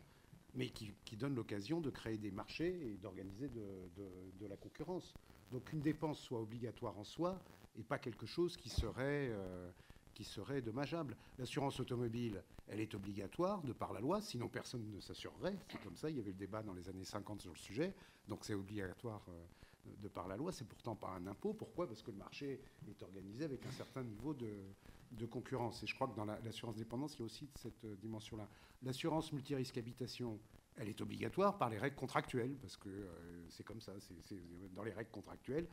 mais qui donnent l'occasion de créer des marchés et d'organiser de la concurrence. Donc une dépense soit obligatoire en soi et pas quelque chose qui serait dommageable. L'assurance automobile, elle est obligatoire de par la loi, sinon personne ne s'assurerait. C'est comme ça, il y avait le débat dans les années 50 sur le sujet, donc c'est obligatoire de par la loi, c'est pourtant pas un impôt. Pourquoi? Parce que le marché est organisé avec un certain niveau de concurrence. Et je crois que dans l'assurance dépendance, il y a aussi cette dimension-là. L'assurance multirisque habitation, elle est obligatoire par les règles contractuelles, parce que c'est comme ça. Dans les règles contractuelles,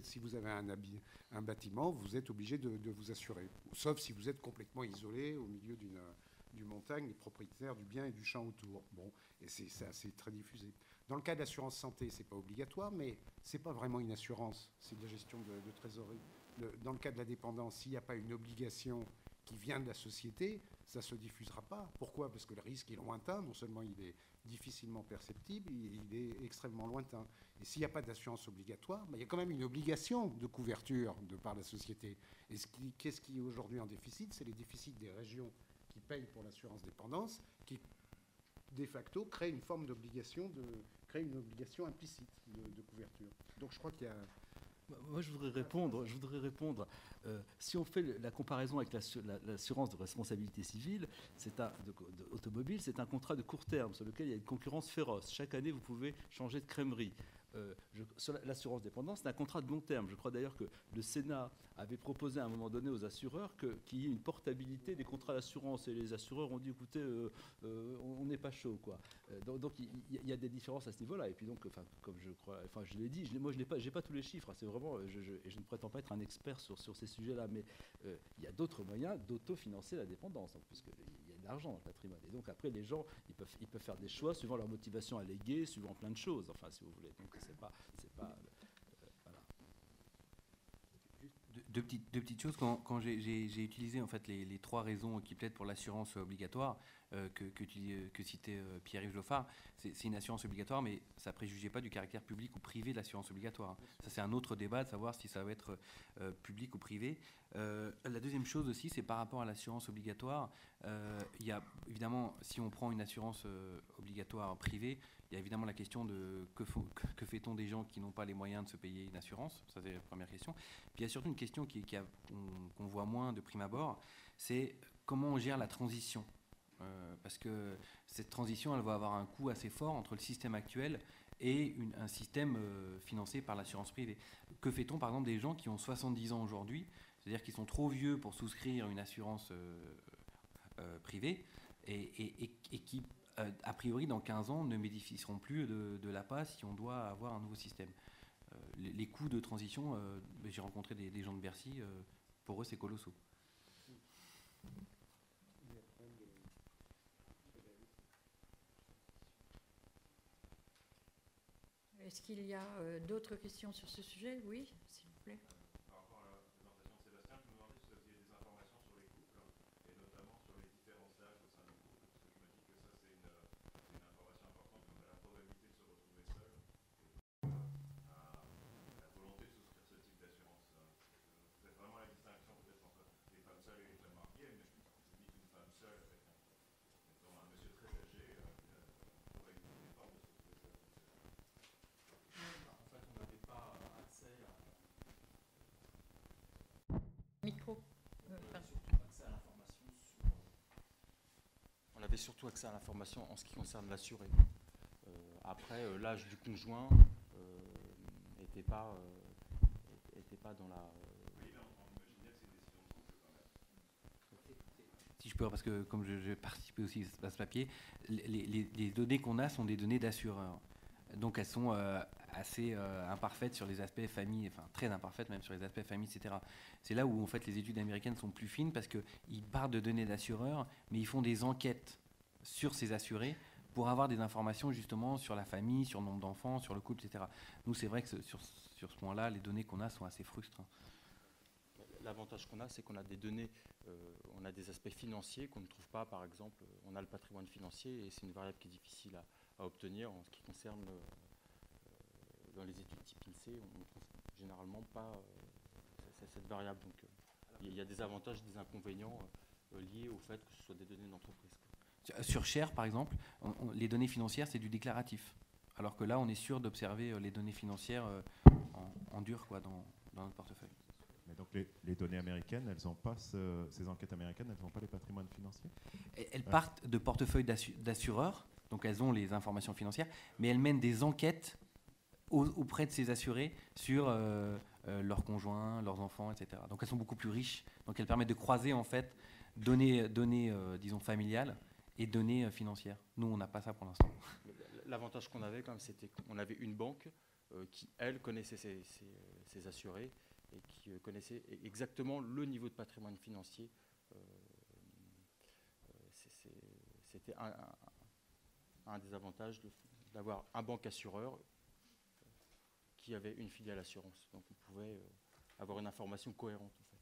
si vous avez un bâtiment, vous êtes obligé de vous assurer. Sauf si vous êtes complètement isolé au milieu d'une montagne, les propriétaires du bien et du champ autour. Bon, et c'est assez très diffusé. Dans le cas de l'assurance santé, ce n'est pas obligatoire, mais ce n'est pas vraiment une assurance, c'est de la gestion de trésorerie. Dans le cas de la dépendance, s'il n'y a pas une obligation qui vient de la société, ça ne se diffusera pas. Pourquoi? Parce que le risque est lointain, non seulement il est difficilement perceptible, il est extrêmement lointain. Et s'il n'y a pas d'assurance obligatoire, il y a quand même une obligation de couverture de par la société. Et qu'est-ce qui est aujourd'hui en déficit? C'est les déficits des régions qui payent pour l'assurance dépendance, qui de facto crée une forme d'obligation, crée une obligation implicite de couverture. Donc je crois qu'il y a... Moi, je voudrais répondre. Si on fait la comparaison avec l'assurance de responsabilité civile, automobile, c'est un contrat de court terme sur lequel il y a une concurrence féroce. Chaque année, vous pouvez changer de crèmerie. Sur l'assurance dépendance, c'est un contrat de long terme. Je crois d'ailleurs que le Sénat avait proposé à un moment donné aux assureurs qu'il y ait une portabilité des contrats d'assurance. Et les assureurs ont dit, écoutez, on n'est pas chaud, quoi. Donc il y a des différences à ce niveau-là. Et puis donc, comme je l'ai dit, moi je n'ai pas tous les chiffres. C'est vraiment, et je ne prétends pas être un expert sur ces sujets-là, mais il y a d'autres moyens d'autofinancer la dépendance, puisqu'il y a de l'argent dans le patrimoine. Et donc après, les gens, ils peuvent faire des choix suivant leur motivation à léguer, suivant plein de choses. Enfin, si vous voulez. Donc c'est pas voilà. Deux petites choses. Quand j'ai utilisé en fait les trois raisons qui plaident pour l'assurance obligatoire que citait Pierre-Yves Joffard, c'est une assurance obligatoire, mais ça ne préjugeait pas du caractère public ou privé de l'assurance obligatoire. Ça, c'est un autre débat de savoir si ça va être public ou privé. La deuxième chose aussi, c'est par rapport à l'assurance obligatoire. Il y a évidemment, si on prend une assurance obligatoire privée, il y a évidemment la question de que fait-on des gens qui n'ont pas les moyens de se payer une assurance. Ça, c'est la première question. Puis il y a surtout une question qu'on voit moins de prime abord, c'est comment on gère la transition. Parce que cette transition, elle va avoir un coût assez fort entre le système actuel et un système financé par l'assurance privée. Que fait-on par exemple des gens qui ont 70 ans aujourd'hui, c'est-à-dire qui sont trop vieux pour souscrire une assurance privée et qui, a priori, dans 15 ans, ne bénéficieront plus de l'APA si on doit avoir un nouveau système. Les coûts de transition, j'ai rencontré des gens de Bercy, pour eux c'est colossaux. Est-ce qu'il y a d'autres questions sur ce sujet? Oui, s'il vous plaît. Par rapport à la présentation de Sébastien, je me demandais si vous aviez des informations sur les couples, et notamment sur les différences d'âge au sein du couple, parce que je me dis que ça, c'est une information importante quant à la probabilité de se retrouver seul, et à la volonté de souscrire ce type d'assurance. Vous faites vraiment la distinction peut-être entre les femmes seules et les femmes mariées, mais je me dis qu'une femme seule, avec un monsieur très âgé, pourrait une forme de se retrouver seul. En fait, on n'avait pas accès à... Micro. On avait surtout accès à l'information en ce qui concerne l'assuré. Après, l'âge du conjoint n'était pas dans la... Si je peux, parce que comme j'ai participé aussi à ce papier, les données qu'on a sont des données d'assureurs. Donc elles sont assez imparfaites sur les aspects famille, enfin très imparfaites même sur les aspects famille, etc. C'est là où en fait les études américaines sont plus fines parce qu'ils partent de données d'assureurs, mais ils font des enquêtes sur ces assurés pour avoir des informations justement sur la famille, sur le nombre d'enfants, sur le couple, etc. Nous, c'est vrai que sur ce point-là, les données qu'on a sont assez frustrantes. L'avantage qu'on a, c'est qu'on a des données, on a des aspects financiers qu'on ne trouve pas, par exemple, on a le patrimoine financier et c'est une variable qui est difficile à obtenir en ce qui concerne, dans les études type INSEE, on ne trouve généralement pas cette variable. Donc il y a des avantages et des inconvénients liés au fait que ce soit des données d'entreprise. Sur Cher, par exemple, les données financières, c'est du déclaratif. Alors que là, on est sûr d'observer les données financières en dur quoi, dans notre portefeuille. Mais donc les données américaines, elles n'ont pas ces enquêtes américaines, elles n'ont pas les patrimoines financiers? Elles partent de portefeuilles d'assureurs, donc elles ont les informations financières, mais elles mènent des enquêtes auprès de ces assurés sur leurs conjoints, leurs enfants, etc. Donc elles sont beaucoup plus riches. Donc elles permettent de croiser en fait données disons familiales et données financières. Nous, on n'a pas ça pour l'instant. L'avantage qu'on avait quand même, c'était qu'on avait une banque qui, elle, connaissait ses assurés et qui connaissait exactement le niveau de patrimoine financier. C'était un des avantages d'avoir un banque assureur qui avait une filiale assurance. Donc on pouvait avoir une information cohérente en fait.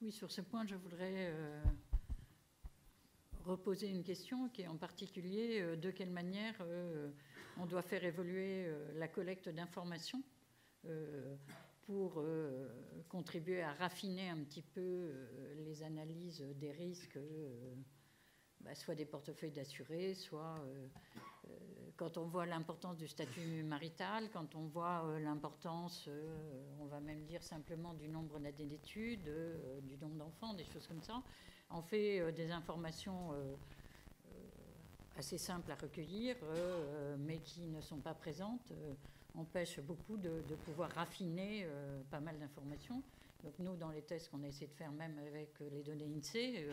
Oui, sur ce point, je voudrais reposer une question qui est en particulier de quelle manière on doit faire évoluer la collecte d'informations pour contribuer à raffiner un petit peu les analyses des risques, soit des portefeuilles d'assurés, soit quand on voit l'importance du statut marital, quand on voit l'importance, on va même dire simplement du nombre d'années d'études, du nombre d'enfants, des choses comme ça, on fait des informations assez simples à recueillir, mais qui ne sont pas présentes, empêchent beaucoup de pouvoir raffiner pas mal d'informations. Donc nous, dans les tests qu'on a essayé de faire, même avec les données INSEE,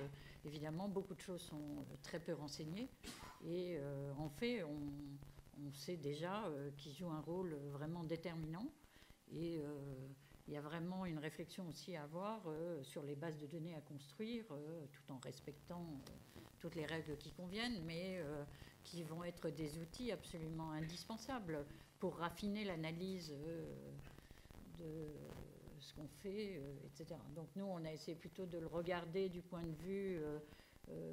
évidemment, beaucoup de choses sont très peu renseignées. Et en fait, on sait déjà qu'ils jouent un rôle vraiment déterminant. Et il y a vraiment une réflexion aussi à avoir sur les bases de données à construire, tout en respectant toutes les règles qui conviennent, mais qui vont être des outils absolument indispensables pour raffiner l'analyse de ce qu'on fait, etc. Donc nous, on a essayé plutôt de le regarder du point de vue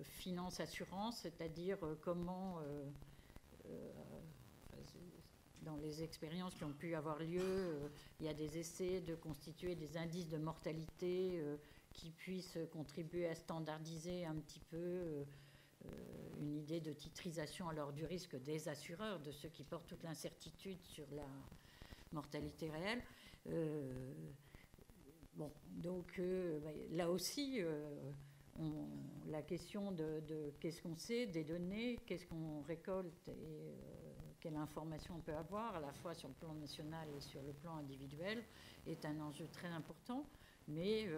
finance-assurance, c'est-à-dire comment, dans les expériences qui ont pu avoir lieu, il y a des essais de constituer des indices de mortalité qui puissent contribuer à standardiser un petit peu une idée de titrisation alors du risque des assureurs, de ceux qui portent toute l'incertitude sur la mortalité réelle. Donc là aussi, la question de qu'est-ce qu'on sait des données, qu'est-ce qu'on récolte et quelle information on peut avoir, à la fois sur le plan national et sur le plan individuel, est un enjeu très important, mais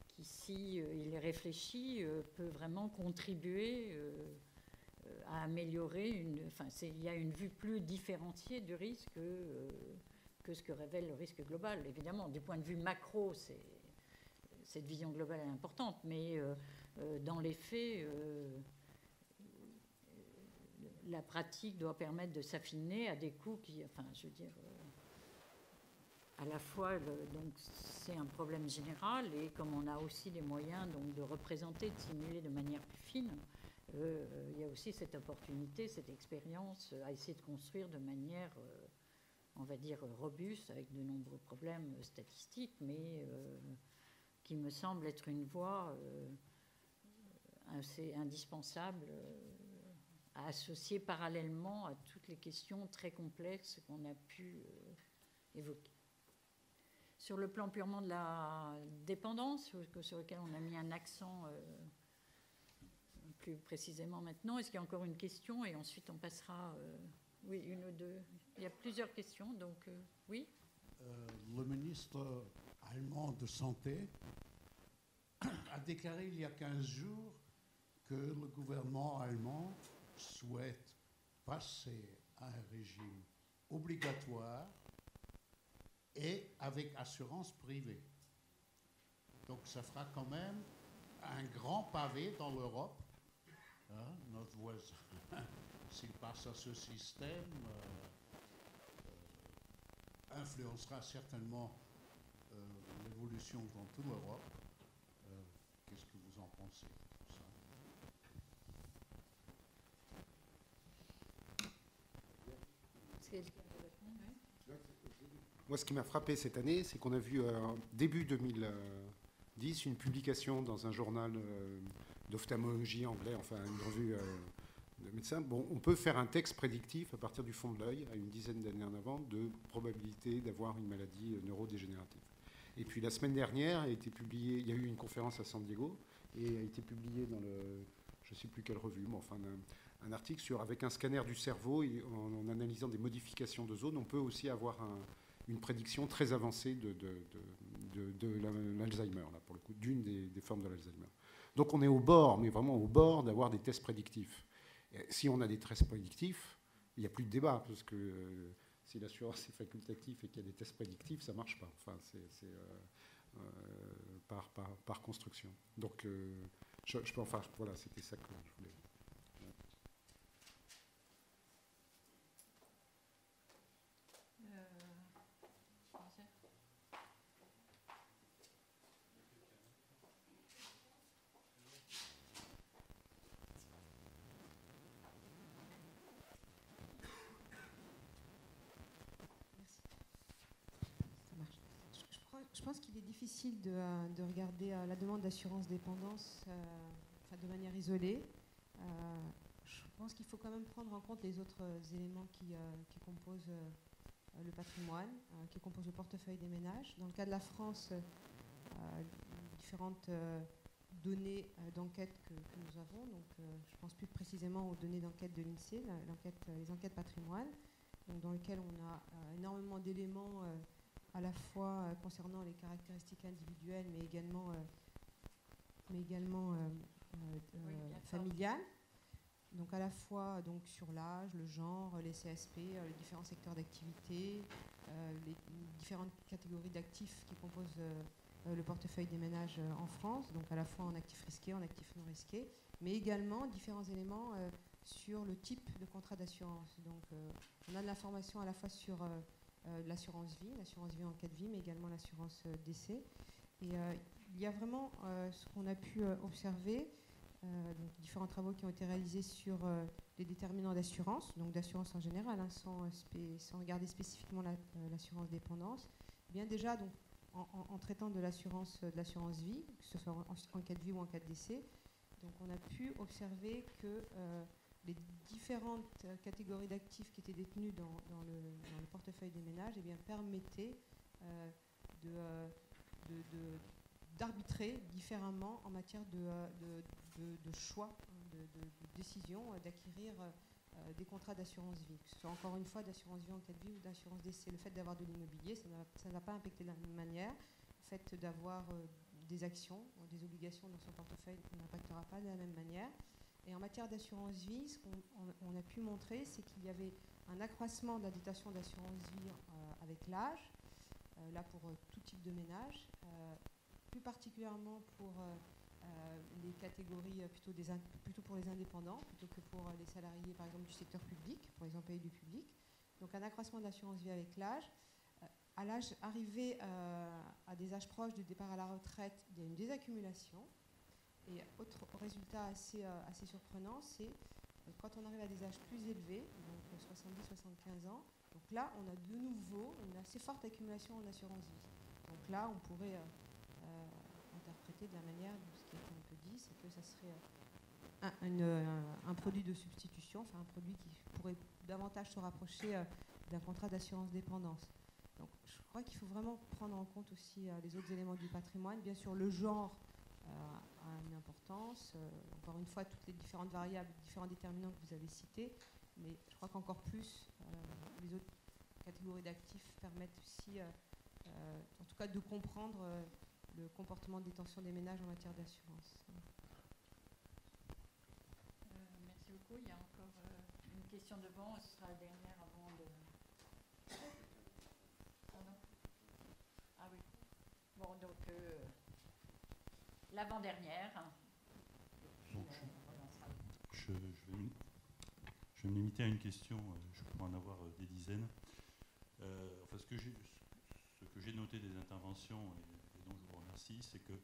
qui, si il est réfléchi, peut vraiment contribuer à améliorer il y a une vue plus différenciée du risque que ce que révèle le risque global. Évidemment, du point de vue macro, cette vision globale est importante, mais dans les faits, la pratique doit permettre de s'affiner à des coûts qui, à la fois, donc c'est un problème général, et comme on a aussi les moyens donc, de représenter, de simuler de manière plus fine, il y a aussi cette opportunité, cette expérience à essayer de construire de manière, on va dire, robuste, avec de nombreux problèmes statistiques, mais qui me semble être une voie assez indispensable à associer parallèlement à toutes les questions très complexes qu'on a pu évoquer. Sur le plan purement de la dépendance, sur lequel on a mis un accent plus précisément maintenant, est-ce qu'il y a encore une question? Et ensuite on passera, oui, une ou deux. Il y a plusieurs questions, donc oui. Le ministre allemand de Santé a déclaré il y a 15 jours que le gouvernement allemand souhaite passer à un régime obligatoire et avec assurance privée. Donc ça fera quand même un grand pavé dans l'Europe. Hein, notre voisin, s'il passe à ce système, influencera certainement l'évolution dans toute l'Europe. Qu'est-ce que vous en pensez de tout ça? Moi, ce qui m'a frappé cette année, c'est qu'on a vu début 2010 une publication dans un journal d'ophtalmologie anglais, enfin une revue de médecins. Bon, on peut faire un texte prédictif à partir du fond de l'œil, à une dizaine d'années en avant, de probabilité d'avoir une maladie neurodégénérative. Et puis la semaine dernière, a été publié, il y a eu une conférence à San Diego, et a été publié dans je ne sais plus quelle revue, mais enfin un article sur, avec un scanner du cerveau, et en analysant des modifications de zones, on peut aussi avoir une prédiction très avancée de l'Alzheimer, là, pour le coup, d'une des formes de l'Alzheimer. Donc on est au bord, mais vraiment au bord, d'avoir des tests prédictifs. Et si on a des tests prédictifs, il n'y a plus de débat, parce que si l'assurance est facultative et qu'il y a des tests prédictifs, ça ne marche pas. Enfin, c'est par construction. Donc, voilà, c'était ça que je voulais. je pense qu'il est difficile de regarder la demande d'assurance dépendance de manière isolée. Je pense qu'il faut quand même prendre en compte les autres éléments qui composent le patrimoine, qui composent le portefeuille des ménages. Dans le cas de la France, différentes données d'enquête que nous avons. Donc, je pense plus précisément aux données d'enquête de l'INSEE, les enquêtes patrimoine, donc dans lesquelles on a énormément d'éléments à la fois concernant les caractéristiques individuelles, mais également familiales. Donc à la fois donc, sur l'âge, le genre, les CSP, les différents secteurs d'activité, les différentes catégories d'actifs qui composent le portefeuille des ménages en France, donc à la fois en actifs risqués, en actifs non risqués, mais également différents éléments sur le type de contrat d'assurance. Donc on a de l'information à la fois sur l'assurance vie en cas de vie, mais également l'assurance décès. Et il y a vraiment ce qu'on a pu observer, donc différents travaux qui ont été réalisés sur les déterminants d'assurance, donc d'assurance en général, hein, sans regarder spécifiquement l'assurance dépendance. Bien déjà, donc, en traitant de l'assurance vie, que ce soit en cas de vie ou en cas de décès, donc on a pu observer que les différentes catégories d'actifs qui étaient détenus dans le portefeuille des ménages permettaient d'arbitrer différemment en matière de choix, de décision d'acquérir des contrats d'assurance vie, que ce soit encore une fois d'assurance vie en cas de vie ou d'assurance décès. Le fait d'avoir de l'immobilier, ça n'a pas impacté de la même manière. Le fait d'avoir des actions, des obligations dans son portefeuille n'impactera pas de la même manière. Et en matière d'assurance vie, ce qu'on a pu montrer, c'est qu'il y avait un accroissement de la dotation d'assurance vie avec l'âge, là pour tout type de ménage, plus particulièrement pour les catégories plutôt pour les indépendants, plutôt que pour les salariés par exemple du secteur public, pour les employés du public. Donc un accroissement de l'assurance vie avec l'âge. À l'âge arrivé à des âges proches du départ à la retraite, il y a une désaccumulation. Et autre résultat assez surprenant, c'est quand on arrive à des âges plus élevés, donc 70-75 ans, donc là on a de nouveau une assez forte accumulation en assurance vie. Donc là on pourrait interpréter de la manière, ce qui est un peu dit, c'est que ça serait un produit de substitution, enfin un produit qui pourrait davantage se rapprocher d'un contrat d'assurance dépendance. Donc je crois qu'il faut vraiment prendre en compte aussi les autres éléments du patrimoine. Bien sûr, le genre a une importance. Encore une fois, toutes les différentes variables, différents déterminants que vous avez cités, mais je crois qu'encore plus, les autres catégories d'actifs permettent aussi, en tout cas, de comprendre le comportement de détention des ménages en matière d'assurance. Merci beaucoup. Il y a encore une question devant. Ce sera la dernière avant de... Pardon ? Ah oui. Bon, donc, l'avant-dernière. Donc, je vais me limiter à une question. Je pourrais en avoir des dizaines. Enfin, ce que j'ai noté des interventions et dont je vous remercie, c'est que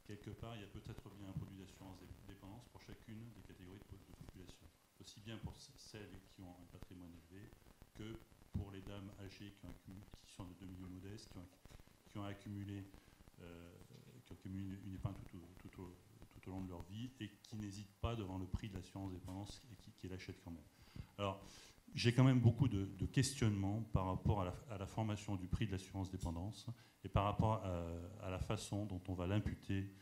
quelque part, il y a peut-être bien un produit d'assurance dépendance pour chacune des catégories de population. Aussi bien pour celles qui ont un patrimoine élevé que pour les dames âgées qui sont de milieux modestes, qui ont accumulé une épargne tout au long de leur vie et qui n'hésitent pas devant le prix de l'assurance dépendance et qui l'achètent quand même. Alors, j'ai quand même beaucoup de questionnements par rapport à la formation du prix de l'assurance dépendance et par rapport à la façon dont on va l'imputer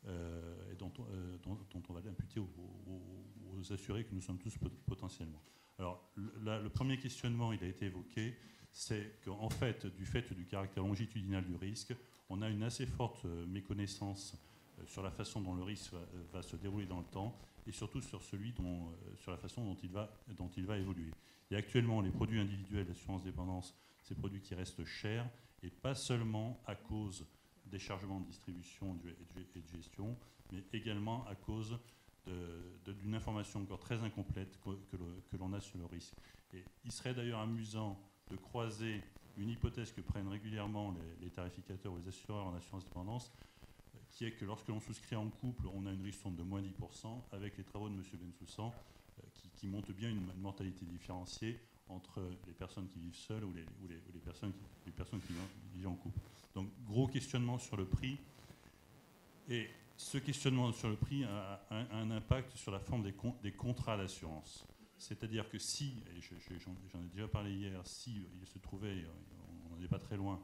et dont on va l'imputer aux assurés que nous sommes tous potentiellement. Alors, le premier questionnement, il a été évoqué, c'est qu'en fait, du caractère longitudinal du risque, on a une assez forte méconnaissance sur la façon dont le risque va se dérouler dans le temps et surtout sur la façon dont il va évoluer. Et actuellement, les produits individuels d'assurance dépendance, c'est des produits qui restent chers et pas seulement à cause des chargements de distribution et de gestion, mais également à cause d'une information encore très incomplète que l'on a sur le risque. Et il serait d'ailleurs amusant de croiser une hypothèse que prennent régulièrement les tarificateurs ou les assureurs en assurance dépendance, qui est que lorsque l'on souscrit en couple, on a une ristourne de moins 10%, avec les travaux de M. Bensoussan, qui montrent bien une mortalité différenciée entre les personnes qui vivent seules ou les personnes qui vivent en couple. Donc, gros questionnement sur le prix. Et ce questionnement sur le prix a un impact sur la forme des contrats d'assurance. C'est-à-dire que si, et j'en ai déjà parlé hier, si il se trouvait, on n'en est pas très loin,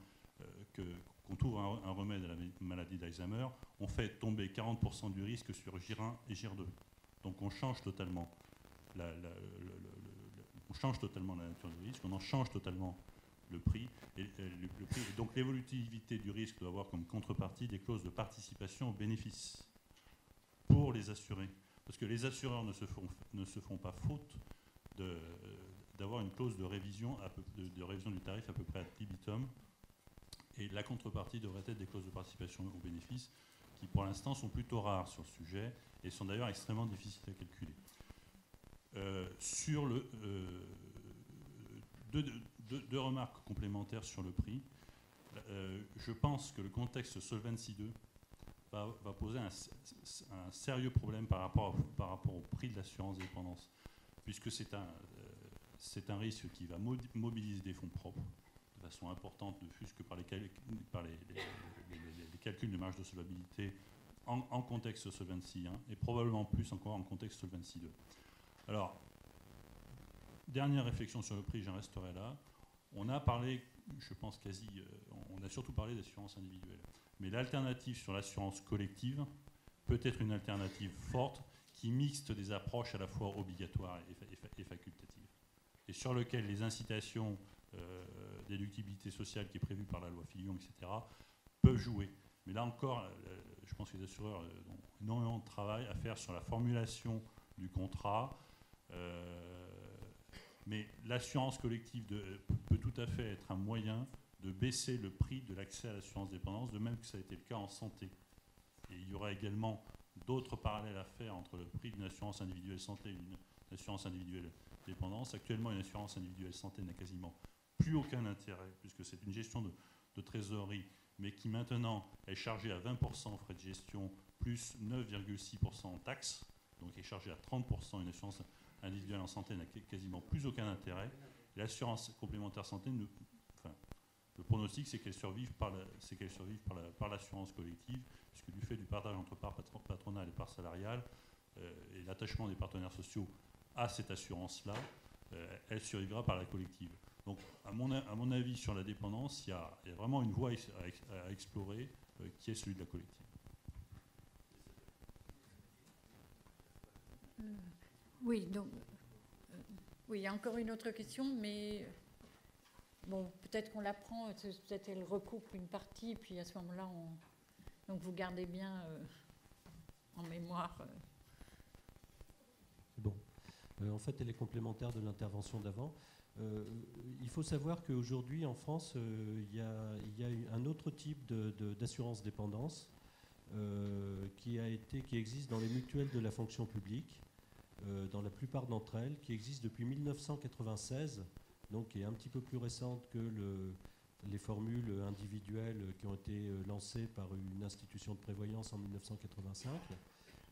qu'on trouve un remède à la maladie d'Alzheimer, on fait tomber 40% du risque sur GIR1 et GIR2. Donc on change totalement on change totalement la nature du risque, on en change totalement le prix. Et donc l'évolutivité du risque doit avoir comme contrepartie des clauses de participation aux bénéfices pour les assurés. Parce que les assureurs ne se font pas faute d'avoir une clause de révision du tarif à peu près ad libitum. Et la contrepartie devrait être des clauses de participation aux bénéfices qui, pour l'instant, sont plutôt rares sur le sujet et sont d'ailleurs extrêmement difficiles à calculer. Deux remarques complémentaires sur le prix. Je pense que le contexte Solvency II va poser un sérieux problème par rapport au prix de l'assurance dépendance, puisque c'est un risque qui va mobiliser des fonds propres de façon importante, ne fût-ce que par les calculs de marge de solvabilité en contexte Solvency I et probablement plus encore en contexte Solvency II. Alors, dernière réflexion sur le prix, j'en resterai là. On a parlé, je pense on a surtout parlé d'assurance individuelle. Mais l'alternative sur l'assurance collective peut être une alternative forte qui mixte des approches à la fois obligatoires et facultatives. Et sur lequel les incitations d'éductibilité sociale qui est prévue par la loi Fillon, etc., peuvent jouer. Mais là encore, je pense que les assureurs ont énormément de travail à faire sur la formulation du contrat. Mais l'assurance collective peut tout à fait être un moyen de baisser le prix de l'accès à l'assurance dépendance, de même que ça a été le cas en santé. Et il y aura également d'autres parallèles à faire entre le prix d'une assurance individuelle santé et d'une assurance individuelle dépendance. Actuellement, une assurance individuelle santé n'a quasiment plus aucun intérêt, puisque c'est une gestion de trésorerie, mais qui maintenant est chargée à 20% en frais de gestion, plus 9,6% en taxes, donc est chargée à 30%. Une assurance individuelle en santé n'a quasiment plus aucun intérêt. L'assurance complémentaire santé, le pronostic, c'est qu'elle survive par l'assurance collective, puisque du fait du partage entre part patronale et part salariale, et l'attachement des partenaires sociaux à cette assurance-là, elle survivra par la collective. Donc, à mon avis, sur la dépendance, il y a vraiment une voie à explorer, qui est celui de la collective. Oui, donc, oui, il y a encore une autre question, mais bon, peut-être qu'on la prend, peut-être elle recoupe une partie, puis à ce moment-là, donc vous gardez bien en mémoire. Bon, en fait, elle est complémentaire de l'intervention d'avant. Il faut savoir qu'aujourd'hui, en France, il y a un autre type d'assurance dépendance qui existe dans les mutuelles de la fonction publique, dans la plupart d'entre elles, qui existe depuis 1996, donc qui est un petit peu plus récente que les formules individuelles qui ont été lancées par une institution de prévoyance en 1985,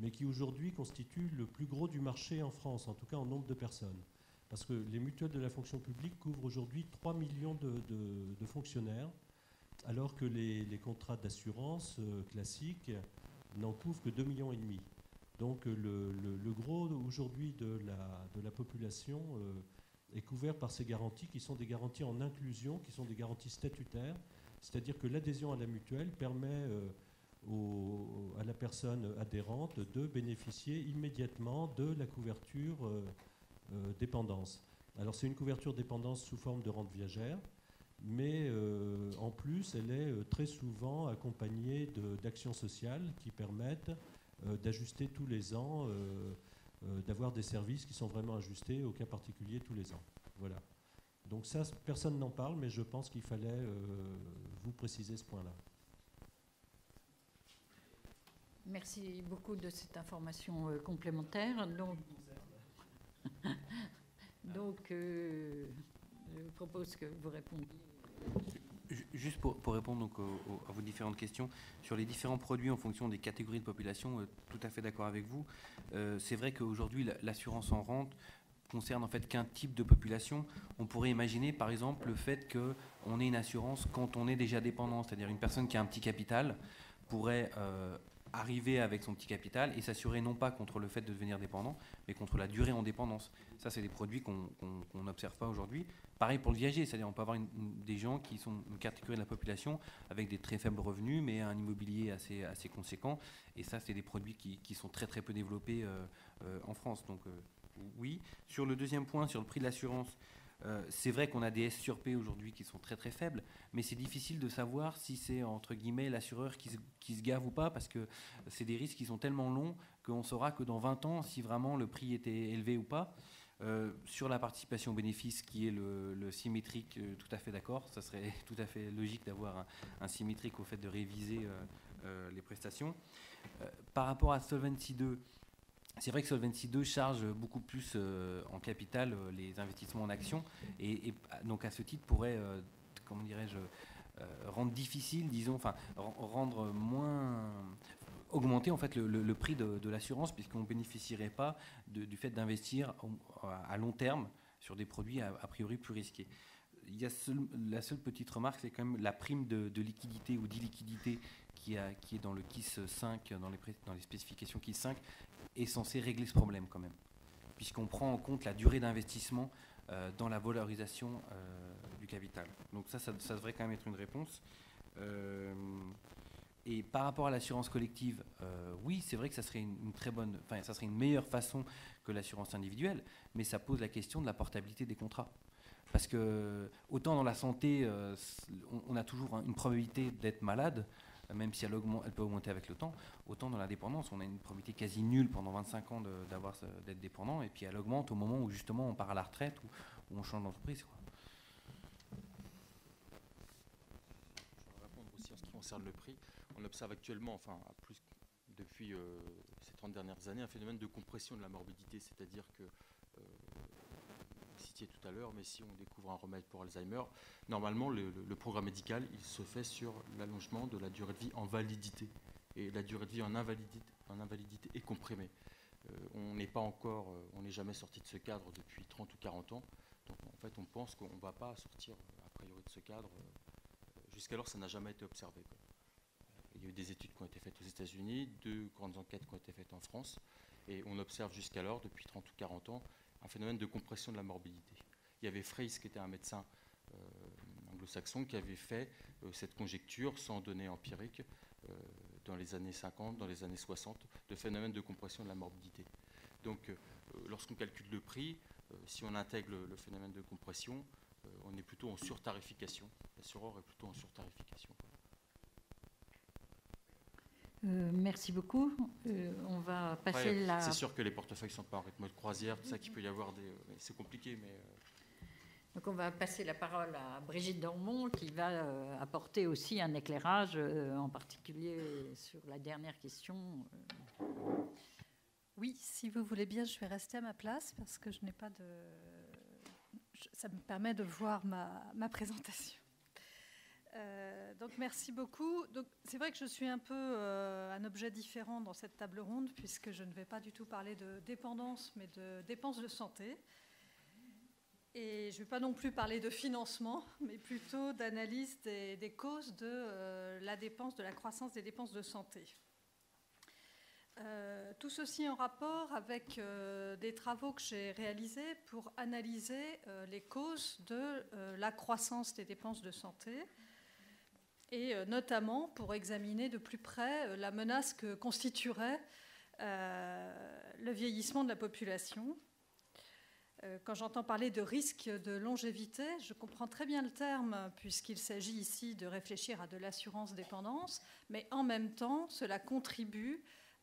mais qui aujourd'hui constitue le plus gros du marché en France, en tout cas en nombre de personnes. Parce que les mutuelles de la fonction publique couvrent aujourd'hui 3 millions de fonctionnaires, alors que les contrats d'assurance classiques n'en couvrent que 2,5 millions. Donc le gros aujourd'hui de la population est couvert par ces garanties qui sont des garanties en inclusion, qui sont des garanties statutaires, c'est-à-dire que l'adhésion à la mutuelle permet à la personne adhérente de bénéficier immédiatement de la couverture dépendance. Alors c'est une couverture dépendance sous forme de rente viagère, mais en plus elle est très souvent accompagnée d'actions sociales qui permettent d'ajuster tous les ans, d'avoir des services qui sont vraiment ajustés au cas particulier tous les ans. Voilà. Donc ça, personne n'en parle, mais je pense qu'il fallait vous préciser ce point-là. Merci beaucoup de cette information complémentaire. Donc, je vous propose que vous répondiez. Juste pour répondre donc à vos différentes questions, sur les différents produits en fonction des catégories de population, tout à fait d'accord avec vous. C'est vrai qu'aujourd'hui, l'assurance en rente concerne en fait qu'un type de population. On pourrait imaginer par exemple le fait qu'on ait une assurance quand on est déjà dépendant, c'est-à-dire une personne qui a un petit capital pourrait arriver avec son petit capital et s'assurer non pas contre le fait de devenir dépendant, mais contre la durée en dépendance. Ça, c'est des produits qu'on n'observe pas aujourd'hui. Pareil pour le viager, c'est-à-dire on peut avoir des gens qui sont une catégorie de la population avec des très faibles revenus, mais un immobilier assez conséquent. Et ça, c'est des produits qui sont très très peu développés en France. Donc oui. Sur le deuxième point, sur le prix de l'assurance, c'est vrai qu'on a des S sur P aujourd'hui qui sont très très faibles, mais c'est difficile de savoir si c'est entre guillemets l'assureur qui se gave ou pas, parce que c'est des risques qui sont tellement longs qu'on saura que dans 20 ans si vraiment le prix était élevé ou pas. Sur la participation au bénéfice qui est le symétrique, tout à fait d'accord, ça serait tout à fait logique d'avoir un symétrique au fait de réviser les prestations. Par rapport à Solvency 2, c'est vrai que Solvency 2 charge beaucoup plus en capital les investissements en actions et donc à ce titre pourrait, comment dirais-je, rendre difficile, disons, enfin rendre moins, augmenter en fait le prix de l'assurance puisqu'on ne bénéficierait pas du fait d'investir à long terme sur des produits a priori plus risqués. Il y a la seule petite remarque, c'est quand même la prime de liquidité ou d'illiquidité qui est dans le KISS 5, dans les spécifications KISS 5, est censé régler ce problème quand même, puisqu'on prend en compte la durée d'investissement dans la valorisation du capital. Donc ça devrait quand même être une réponse. Et par rapport à l'assurance collective, oui, c'est vrai que ça serait ça serait une meilleure façon que l'assurance individuelle, mais ça pose la question de la portabilité des contrats. Parce que autant dans la santé, on a toujours une probabilité d'être malade, même si elle peut augmenter avec le temps, autant dans la dépendance, on a une probabilité quasi nulle pendant 25 ans d'être dépendant, et puis elle augmente au moment où justement on part à la retraite ou on change d'entreprise. Je vais répondre aussi en ce qui concerne le prix. On observe actuellement, enfin plus depuis ces 30 dernières années, un phénomène de compression de la morbidité, c'est-à-dire que vous citiez tout à l'heure, mais si on découvre un remède pour Alzheimer, normalement le programme médical il se fait sur l'allongement de la durée de vie en validité. Et la durée de vie en invalidité est comprimée. On n'est jamais sorti de ce cadre depuis 30 ou 40 ans. Donc en fait on pense qu'on ne va pas sortir a priori de ce cadre. Jusqu'alors ça n'a jamais été observé, quoi. Il y a eu des études qui ont été faites aux États-Unis, 2 grandes enquêtes qui ont été faites en France, et on observe jusqu'alors, depuis 30 ou 40 ans, un phénomène de compression de la morbidité. Il y avait Freyes, qui était un médecin anglo-saxon, qui avait fait cette conjecture, sans données empiriques, dans les années 50, dans les années 60, de phénomène de compression de la morbidité. Donc, lorsqu'on calcule le prix, si on intègre le phénomène de compression, on est plutôt en surtarification. L'assureur est plutôt en surtarification. Merci beaucoup. On va passer Après, c'est sûr que les portefeuilles ne sont pas en rythme de croisière, tout ça qu'il peut y avoir c'est compliqué, mais... Donc on va passer la parole à Brigitte Dormont qui va apporter aussi un éclairage, en particulier sur la dernière question. Oui, si vous voulez bien, je vais rester à ma place parce que je n'ai pas de... Ça me permet de voir ma présentation. Donc merci beaucoup. Donc, c'est vrai que je suis un peu un objet différent dans cette table ronde puisque je ne vais pas du tout parler de dépendance mais de dépenses de santé. Et je ne vais pas non plus parler de financement, mais plutôt d'analyse des causes de la dépense, de la croissance des dépenses de santé. Tout ceci en rapport avec des travaux que j'ai réalisés pour analyser les causes de la croissance des dépenses de santé et notamment pour examiner de plus près la menace que constituerait le vieillissement de la population. Quand j'entends parler de risque de longévité, je comprends très bien le terme puisqu'il s'agit ici de réfléchir à de l'assurance dépendance, mais en même temps, cela contribue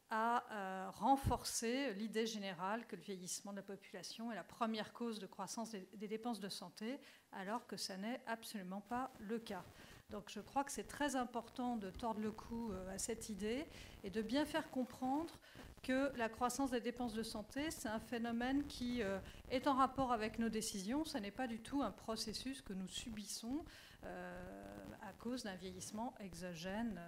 à renforcer l'idée générale que le vieillissement de la population est la première cause de croissance des dépenses de santé, alors que ça n'est absolument pas le cas. Donc je crois que c'est très important de tordre le cou à cette idée et de bien faire comprendre que la croissance des dépenses de santé, c'est un phénomène qui est en rapport avec nos décisions. Ce n'est pas du tout un processus que nous subissons à cause d'un vieillissement exogène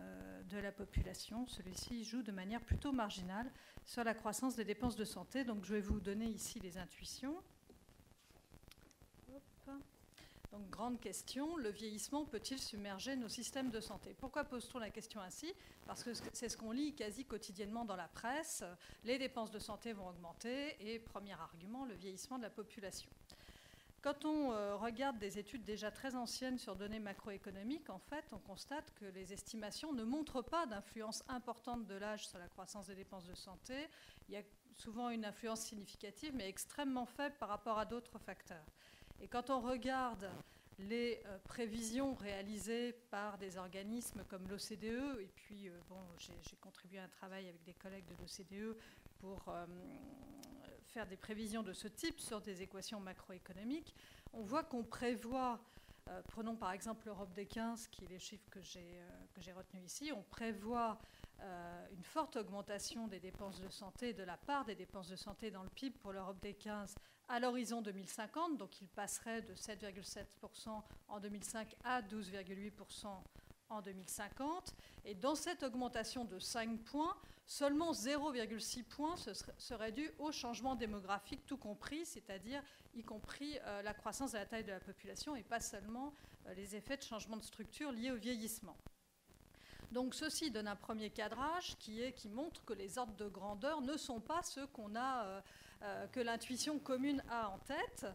de la population. Celui-ci joue de manière plutôt marginale sur la croissance des dépenses de santé. Donc je vais vous donner ici les intuitions. Donc, grande question, le vieillissement peut-il submerger nos systèmes de santé? Pourquoi pose-t-on la question ainsi? Parce que c'est ce qu'on lit quasi quotidiennement dans la presse. Les dépenses de santé vont augmenter et, premier argument, le vieillissement de la population. Quand on regarde des études déjà très anciennes sur données macroéconomiques, en fait, on constate que les estimations ne montrent pas d'influence importante de l'âge sur la croissance des dépenses de santé. Il y a souvent une influence significative, mais extrêmement faible par rapport à d'autres facteurs. Et quand on regarde les prévisions réalisées par des organismes comme l'OCDE, et puis j'ai contribué à un travail avec des collègues de l'OCDE pour faire des prévisions de ce type sur des équations macroéconomiques, on voit qu'on prévoit, prenons par exemple l'Europe des 15, qui est les chiffres que j'ai retenus ici, on prévoit une forte augmentation des dépenses de santé, de la part des dépenses de santé dans le PIB pour l'Europe des 15 à l'horizon 2050, donc il passerait de 7,7% en 2005 à 12,8% en 2050. Et dans cette augmentation de 5 points, seulement 0,6 points serait dû au changement démographique tout compris, c'est-à-dire y compris la croissance de la taille de la population et pas seulement les effets de changement de structure liés au vieillissement. Donc ceci donne un premier cadrage qui montre que les ordres de grandeur ne sont pas ceux que l'intuition commune a en tête,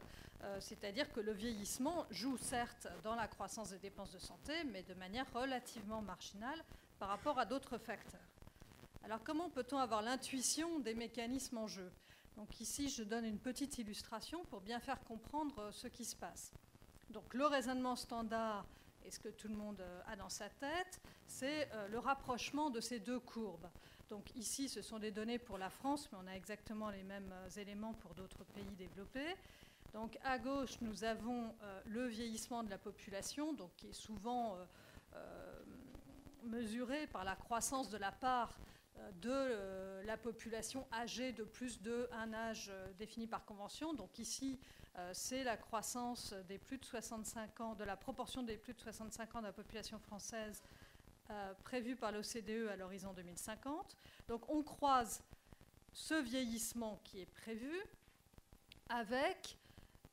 c'est-à-dire que le vieillissement joue certes dans la croissance des dépenses de santé, mais de manière relativement marginale par rapport à d'autres facteurs. Alors comment peut-on avoir l'intuition des mécanismes en jeu? Donc ici, je donne une petite illustration pour bien faire comprendre ce qui se passe. Donc le raisonnement standard, et ce que tout le monde a dans sa tête, c'est le rapprochement de ces deux courbes. Donc ici, ce sont des données pour la France, mais on a exactement les mêmes éléments pour d'autres pays développés. Donc à gauche, nous avons le vieillissement de la population, donc qui est souvent mesuré par la croissance de la part de la population âgée de plus d'un âge défini par convention. Donc ici, c'est la croissance des plus de 65 ans, de la proportion des plus de 65 ans de la population française prévue par l'OCDE à l'horizon 2050. Donc on croise ce vieillissement qui est prévu avec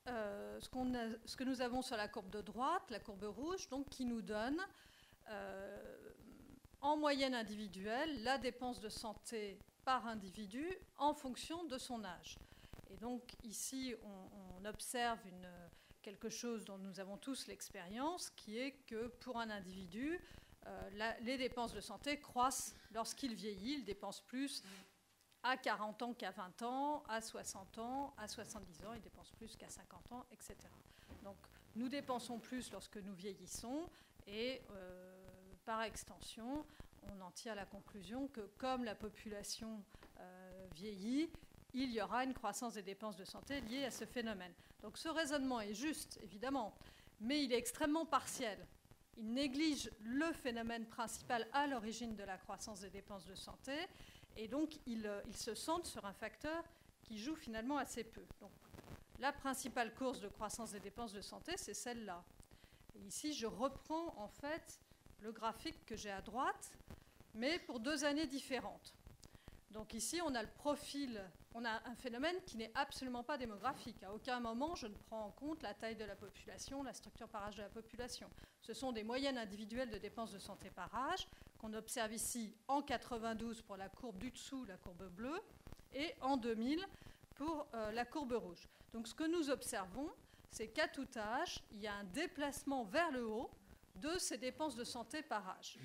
ce que nous avons sur la courbe de droite, la courbe rouge, donc qui nous donne en moyenne individuelle la dépense de santé par individu en fonction de son âge. Et donc ici, on observe quelque chose dont nous avons tous l'expérience, qui est que pour un individu, les dépenses de santé croissent lorsqu'il vieillit. Il dépense plus à 40 ans qu'à 20 ans, à 60 ans, à 70 ans, il dépense plus qu'à 50 ans, etc. Donc nous dépensons plus lorsque nous vieillissons et par extension, on en tire la conclusion que comme la population vieillit, il y aura une croissance des dépenses de santé liée à ce phénomène. Donc ce raisonnement est juste, évidemment, mais il est extrêmement partiel. Il néglige le phénomène principal à l'origine de la croissance des dépenses de santé, et donc il se centre sur un facteur qui joue finalement assez peu. Donc la principale course de croissance des dépenses de santé, c'est celle-là. Et ici, je reprends en fait le graphique que j'ai à droite, mais pour 2 années différentes. Donc ici, on a le profil, on a un phénomène qui n'est absolument pas démographique. À aucun moment, je ne prends en compte la taille de la population, la structure par âge de la population. Ce sont des moyennes individuelles de dépenses de santé par âge qu'on observe ici en 92 pour la courbe du dessous, la courbe bleue, et en 2000 pour la courbe rouge. Donc ce que nous observons, c'est qu'à tout âge, il y a un déplacement vers le haut de ces dépenses de santé par âge.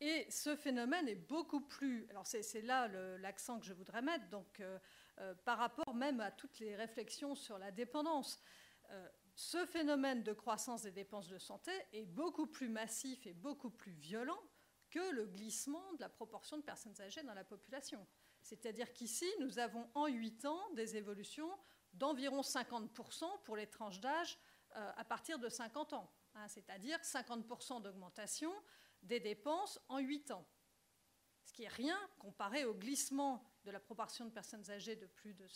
Et ce phénomène est beaucoup plus... Alors c'est là l'accent que je voudrais mettre, donc par rapport même à toutes les réflexions sur la dépendance. Ce phénomène de croissance des dépenses de santé est beaucoup plus massif et beaucoup plus violent que le glissement de la proportion de personnes âgées dans la population. C'est-à-dire qu'ici, nous avons en 8 ans des évolutions d'environ 50% pour les tranches d'âge à partir de 50 ans. Hein, c'est-à-dire 50% d'augmentation des dépenses en 8 ans. Ce qui n'est rien comparé au glissement de la proportion de personnes âgées de plus de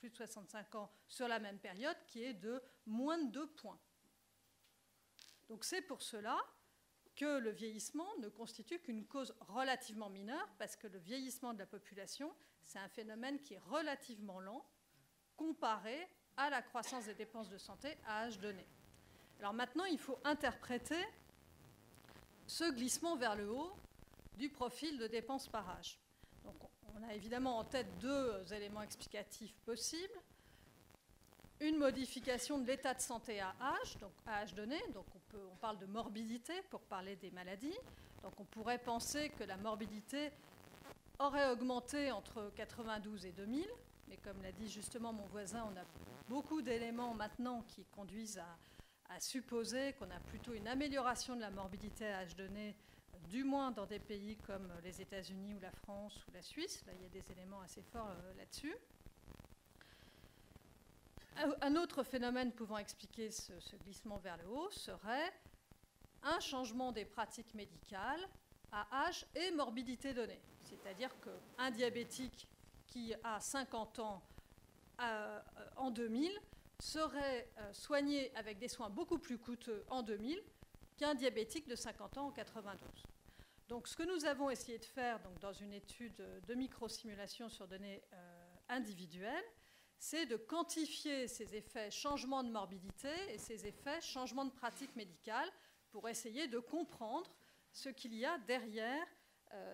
65 ans sur la même période, qui est de moins de 2 points. Donc c'est pour cela que le vieillissement ne constitue qu'une cause relativement mineure, parce que le vieillissement de la population, c'est un phénomène qui est relativement lent, comparé à la croissance des dépenses de santé à âge donné. Alors maintenant, il faut interpréter ce glissement vers le haut du profil de dépenses par âge. Donc, on a évidemment en tête deux éléments explicatifs possibles. Une modification de l'état de santé à âge, donc à âge donné. Donc on parle de morbidité pour parler des maladies. Donc on pourrait penser que la morbidité aurait augmenté entre 92 et 2000. Mais comme l'a dit justement mon voisin, on a beaucoup d'éléments maintenant qui conduisent à supposer qu'on a plutôt une amélioration de la morbidité à âge donné, du moins dans des pays comme les États-Unis ou la France ou la Suisse. Là, il y a des éléments assez forts là-dessus. Un autre phénomène pouvant expliquer ce glissement vers le haut serait un changement des pratiques médicales à âge et morbidité donnée. C'est-à-dire qu'un diabétique qui a 50 ans en 2000 serait soigné avec des soins beaucoup plus coûteux en 2000 qu'un diabétique de 50 ans en 92. Donc ce que nous avons essayé de faire donc, dans une étude de microsimulation sur données individuelles, c'est de quantifier ces effets changement de morbidité et ces effets changement de pratique médicale pour essayer de comprendre ce qu'il y a derrière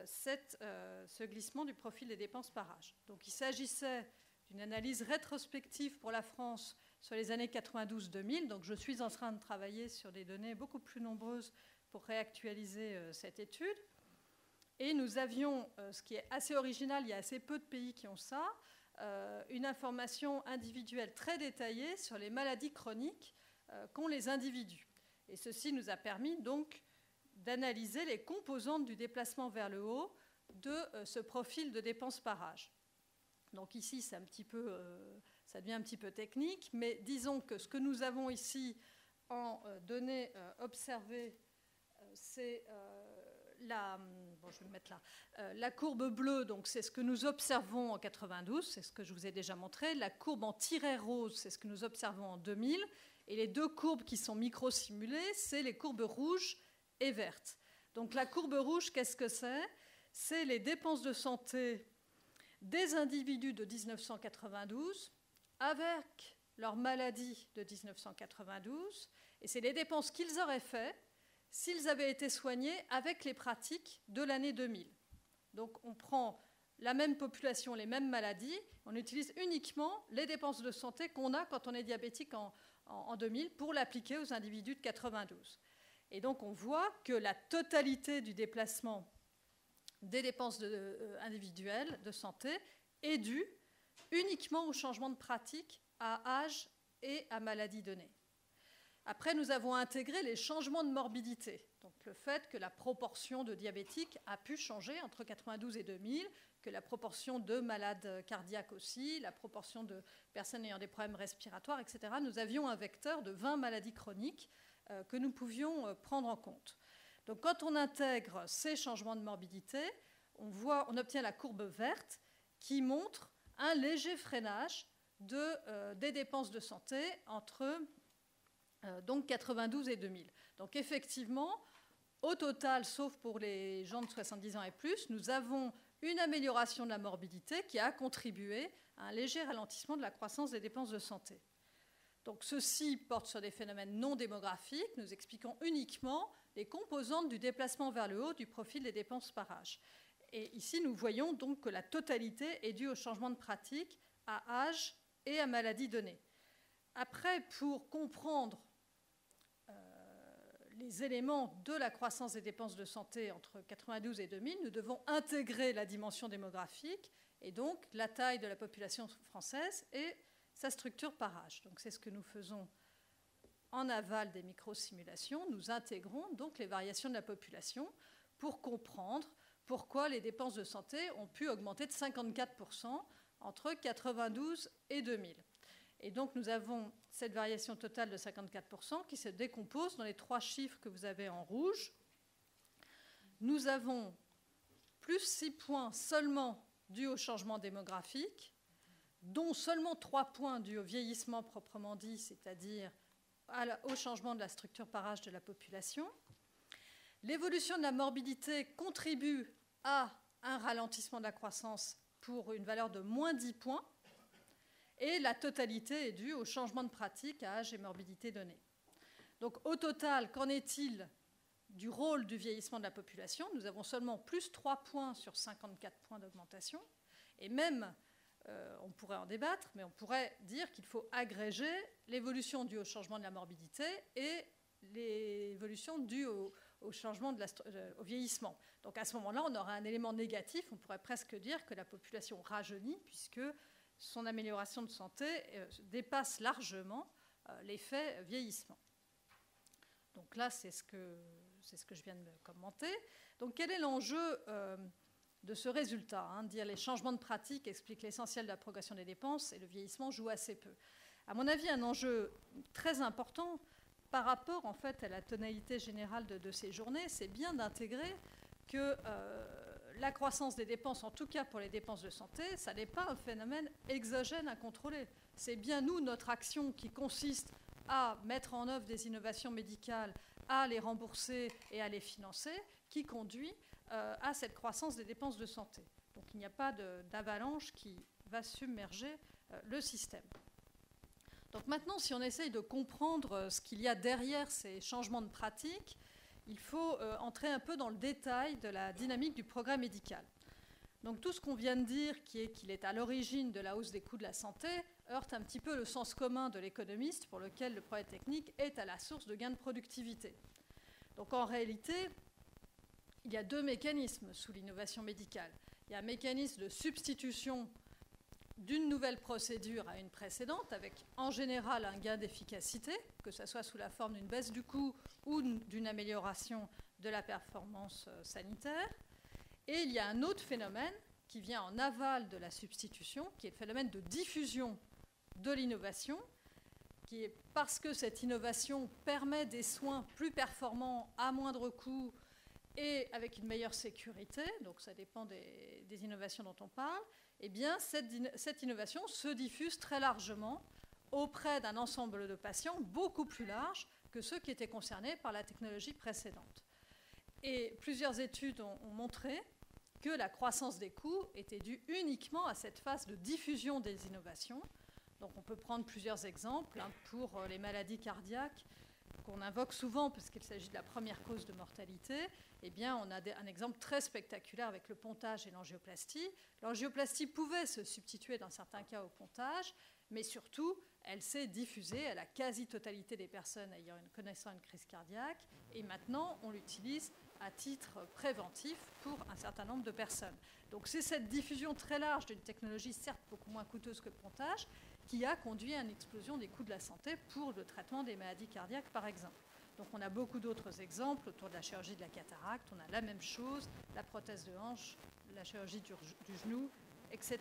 ce glissement du profil des dépenses par âge. Donc il s'agissait d'une analyse rétrospective pour la France sur les années 92-2000. Donc je suis en train de travailler sur des données beaucoup plus nombreuses pour réactualiser cette étude. Et nous avions, ce qui est assez original, il y a assez peu de pays qui ont ça, une information individuelle très détaillée sur les maladies chroniques qu'ont les individus. Et ceci nous a permis donc d'analyser les composantes du déplacement vers le haut de ce profil de dépenses par âge. Donc ici, ça devient un petit peu technique, mais disons que ce que nous avons ici en données observées, c'est je vais le mettre là. La courbe bleue, donc c'est ce que nous observons en 92, c'est ce que je vous ai déjà montré. La courbe en tiret rose, c'est ce que nous observons en 2000. Et les deux courbes qui sont micro-simulées, c'est les courbes rouges et vertes. Donc la courbe rouge, qu'est-ce que c'est? C'est les dépenses de santé des individus de 1992 avec leur maladie de 1992. Et c'est les dépenses qu'ils auraient faites s'ils avaient été soignés avec les pratiques de l'année 2000. Donc on prend la même population, les mêmes maladies, on utilise uniquement les dépenses de santé qu'on a quand on est diabétique en 2000 pour l'appliquer aux individus de 92. Et donc on voit que la totalité du déplacement des dépenses individuelles de santé est due uniquement au changement de pratique à âge et à maladie donnée. Après, nous avons intégré les changements de morbidité, donc le fait que la proportion de diabétiques a pu changer entre 92 et 2000, que la proportion de malades cardiaques aussi, la proportion de personnes ayant des problèmes respiratoires, etc. Nous avions un vecteur de 20 maladies chroniques que nous pouvions prendre en compte. Donc quand on intègre ces changements de morbidité, on obtient la courbe verte qui montre un léger freinage des dépenses de santé entre donc 92 et 2000. Donc effectivement, au total, sauf pour les gens de 70 ans et plus, nous avons une amélioration de la morbidité qui a contribué à un léger ralentissement de la croissance des dépenses de santé. Donc ceci porte sur des phénomènes non démographiques. Nous expliquons uniquement les composantes du déplacement vers le haut du profil des dépenses par âge. Et ici, nous voyons donc que la totalité est due au changement de pratique à âge et à maladie donnée. Après, pour comprendre les éléments de la croissance des dépenses de santé entre 92 et 2000, nous devons intégrer la dimension démographique et donc la taille de la population française et sa structure par âge. Donc c'est ce que nous faisons en aval des microsimulations. Nous intégrons donc les variations de la population pour comprendre pourquoi les dépenses de santé ont pu augmenter de 54% entre 92 et 2000. Et donc, nous avons cette variation totale de 54% qui se décompose dans les trois chiffres que vous avez en rouge. Nous avons plus 6 points seulement dus au changement démographique, dont seulement 3 points dus au vieillissement proprement dit, c'est-à-dire au changement de la structure par âge de la population. L'évolution de la morbidité contribue à un ralentissement de la croissance pour une valeur de moins 10 points. et la totalité est due au changement de pratique à âge et morbidité donnés. Donc au total, qu'en est-il du rôle du vieillissement de la population? Nous avons seulement plus 3 points sur 54 points d'augmentation, et même, on pourrait en débattre, mais on pourrait dire qu'il faut agréger l'évolution due au changement de la morbidité et l'évolution due au changement au vieillissement. Donc à ce moment-là, on aurait un élément négatif, on pourrait presque dire que la population rajeunit, puisque son amélioration de santé dépasse largement l'effet vieillissement. Donc là, c'est ce que je viens de commenter. Donc quel est l'enjeu de ce résultat, dire les changements de pratique expliquent l'essentiel de la progression des dépenses et le vieillissement joue assez peu. À mon avis, un enjeu très important par rapport en fait, à la tonalité générale de ces journées, c'est bien d'intégrer que la croissance des dépenses, en tout cas pour les dépenses de santé, ça n'est pas un phénomène exogène à contrôler. C'est bien nous, notre action qui consiste à mettre en œuvre des innovations médicales, à les rembourser et à les financer, qui conduit à cette croissance des dépenses de santé. Donc il n'y a pas d'avalanche qui va submerger le système. Donc maintenant, si on essaye de comprendre ce qu'il y a derrière ces changements de pratique, il faut entrer un peu dans le détail de la dynamique du progrès médical. Donc tout ce qu'on vient de dire, qu'il est à l'origine de la hausse des coûts de la santé, heurte un petit peu le sens commun de l'économiste pour lequel le progrès technique est à la source de gains de productivité. Donc en réalité, il y a 2 mécanismes sous l'innovation médicale. Il y a un mécanisme de substitution d'une nouvelle procédure à une précédente, avec en général un gain d'efficacité, que ce soit sous la forme d'une baisse du coût ou d'une amélioration de la performance sanitaire. Et il y a un autre phénomène qui vient en aval de la substitution, qui est le phénomène de diffusion de l'innovation, qui est parce que cette innovation permet des soins plus performants à moindre coût et avec une meilleure sécurité, donc ça dépend des innovations dont on parle, eh bien cette innovation se diffuse très largement auprès d'un ensemble de patients beaucoup plus large que ceux qui étaient concernés par la technologie précédente. Et plusieurs études ont montré que la croissance des coûts était due uniquement à cette phase de diffusion des innovations. Donc on peut prendre plusieurs exemples pour les maladies cardiaques qu'on invoque souvent parce qu'il s'agit de la première cause de mortalité. Eh bien, on a un exemple très spectaculaire avec le pontage et l'angioplastie. L'angioplastie pouvait se substituer dans certains cas au pontage, mais surtout, elle s'est diffusée à la quasi-totalité des personnes connaissant une crise cardiaque. Et maintenant, on l'utilise à titre préventif pour un certain nombre de personnes. Donc c'est cette diffusion très large d'une technologie certes beaucoup moins coûteuse que le pontage qui a conduit à une explosion des coûts de la santé pour le traitement des maladies cardiaques par exemple. Donc on a beaucoup d'autres exemples autour de la chirurgie de la cataracte, on a la même chose, la prothèse de hanche, la chirurgie du genou, etc.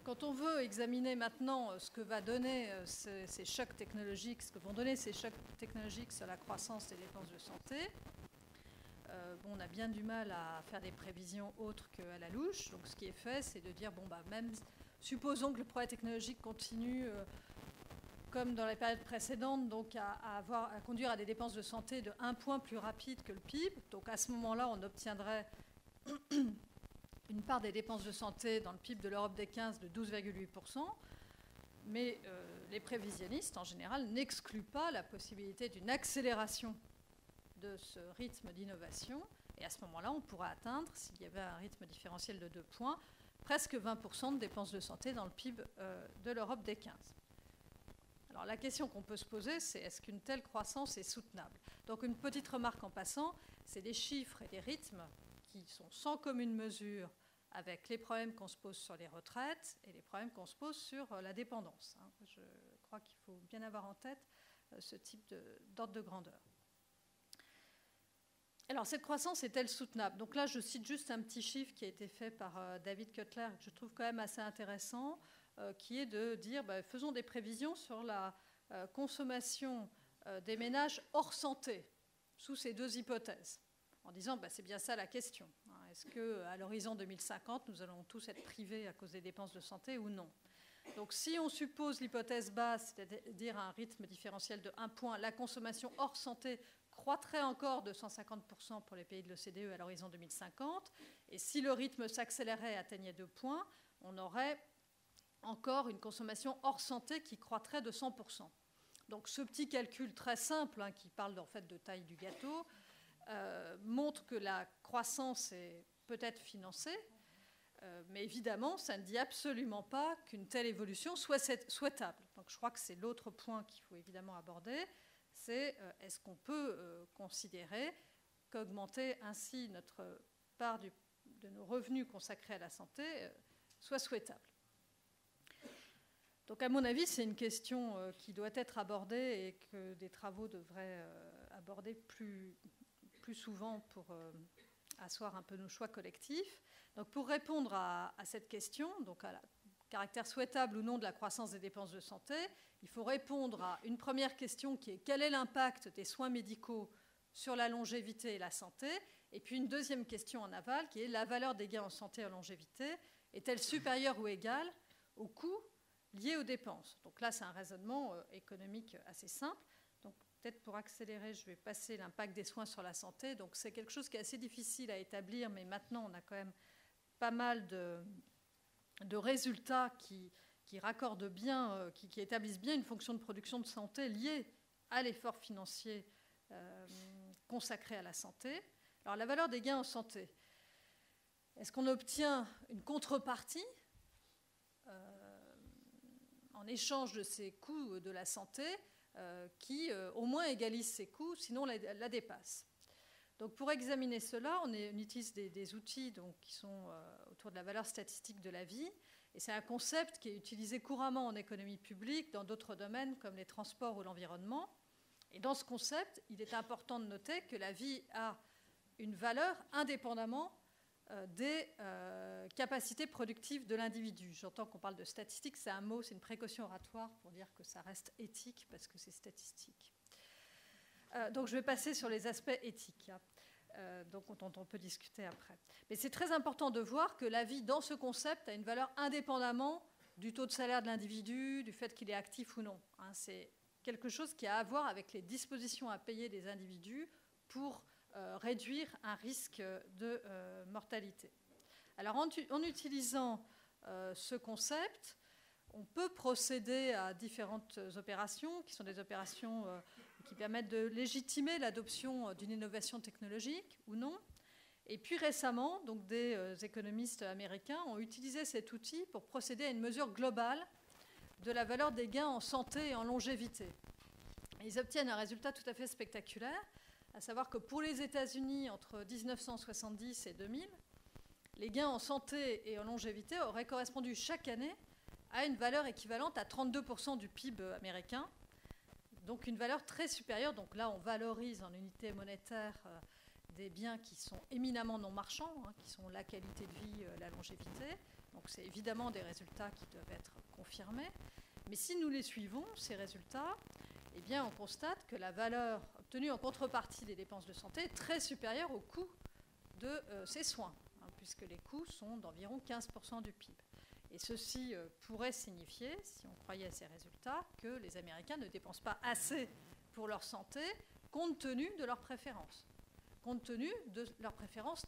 Quand on veut examiner maintenant ce que va donner ces chocs technologiques, ce que vont donner ces chocs technologiques sur la croissance des dépenses de santé, on a bien du mal à faire des prévisions autres qu'à la louche. Donc ce qui est fait, c'est de dire, même supposons que le progrès technologique continue comme dans les périodes précédentes, donc à conduire à des dépenses de santé de 1 point plus rapide que le PIB. Donc à ce moment-là, on obtiendrait une part des dépenses de santé dans le PIB de l'Europe des 15 de 12,8%, mais les prévisionnistes, en général, n'excluent pas la possibilité d'une accélération de ce rythme d'innovation, et à ce moment-là, on pourrait atteindre, s'il y avait un rythme différentiel de 2 points, presque 20% de dépenses de santé dans le PIB de l'Europe des 15. Alors la question qu'on peut se poser, c'est est-ce qu'une telle croissance est soutenable? Donc une petite remarque en passant, c'est des chiffres et des rythmes qui sont sans commune mesure avec les problèmes qu'on se pose sur les retraites et les problèmes qu'on se pose sur la dépendance. Je crois qu'il faut bien avoir en tête ce type d'ordre de grandeur. Alors, cette croissance est-elle soutenable? Donc là, je cite juste un petit chiffre qui a été fait par David Cutler, que je trouve quand même assez intéressant, qui est de dire, faisons des prévisions sur la consommation des ménages hors santé, sous ces 2 hypothèses, en disant, c'est bien ça la question. Est-ce qu'à l'horizon 2050, nous allons tous être privés à cause des dépenses de santé ou non? Donc si on suppose l'hypothèse basse, c'est-à-dire un rythme différentiel de 1 point, la consommation hors santé croîtrait encore de 150% pour les pays de l'OCDE à l'horizon 2050. Et si le rythme s'accélérait et atteignait 2 points, on aurait encore une consommation hors santé qui croîtrait de 100%. Donc ce petit calcul très simple, hein, qui parle en fait de taille du gâteau, montre que la croissance est peut-être financée, mais évidemment, ça ne dit absolument pas qu'une telle évolution soit souhaitable. Donc je crois que c'est l'autre point qu'il faut évidemment aborder, c'est est-ce qu'on peut considérer qu'augmenter ainsi notre part de nos revenus consacrés à la santé soit souhaitable. Donc à mon avis, c'est une question qui doit être abordée et que des travaux devraient aborder plus souvent pour asseoir un peu nos choix collectifs. Donc pour répondre à cette question, donc à la caractère souhaitable ou non de la croissance des dépenses de santé, il faut répondre à une première question qui est quel est l'impact des soins médicaux sur la longévité et la santé, et puis une deuxième question en aval qui est la valeur des gains en santé et en longévité est-elle supérieure ou égale au coût lié aux dépenses. Donc là, c'est un raisonnement économique assez simple. Donc peut-être pour accélérer, je vais passer l'impact des soins sur la santé. Donc c'est quelque chose qui est assez difficile à établir, mais maintenant on a quand même pas mal de résultats qui raccordent bien, qui établissent bien une fonction de production de santé liée à l'effort financier consacré à la santé. Alors la valeur des gains en santé, est-ce qu'on obtient une contrepartie en échange de ces coûts de la santé qui au moins égalise ces coûts, sinon la dépasse. Donc pour examiner cela, on utilise des outils donc, qui sont autour de la valeur statistique de la vie. Et c'est un concept qui est utilisé couramment en économie publique, dans d'autres domaines comme les transports ou l'environnement. Et dans ce concept, il est important de noter que la vie a une valeur indépendamment des capacités productives de l'individu. J'entends qu'on parle de statistiques, c'est un mot, c'est une précaution oratoire pour dire que ça reste éthique parce que c'est statistique. Donc je vais passer sur les aspects éthiques, dont on peut discuter après. Mais c'est très important de voir que la vie dans ce concept a une valeur indépendamment du taux de salaire de l'individu, du fait qu'il est actif ou non. C'est quelque chose qui a à voir avec les dispositions à payer des individus pour réduire un risque de mortalité. Alors en utilisant ce concept, on peut procéder à différentes opérations qui sont des opérations qui permettent de légitimer l'adoption d'une innovation technologique ou non. Et puis récemment, donc des économistes américains ont utilisé cet outil pour procéder à une mesure globale de la valeur des gains en santé et en longévité. Et ils obtiennent un résultat tout à fait spectaculaire, à savoir que pour les États-Unis, entre 1970 et 2000, les gains en santé et en longévité auraient correspondu chaque année à une valeur équivalente à 32% du PIB américain, donc une valeur très supérieure. Donc là, on valorise en unité monétaire des biens qui sont éminemment non marchands, qui sont la qualité de vie, la longévité. Donc c'est évidemment des résultats qui doivent être confirmés. Mais si nous les suivons, ces résultats, eh bien, on constate que la valeur obtenue en contrepartie des dépenses de santé est très supérieure au coût de ces soins, puisque les coûts sont d'environ 15% du PIB. Et ceci pourrait signifier, si on croyait à ces résultats, que les Américains ne dépensent pas assez pour leur santé, compte tenu de leurs préférences,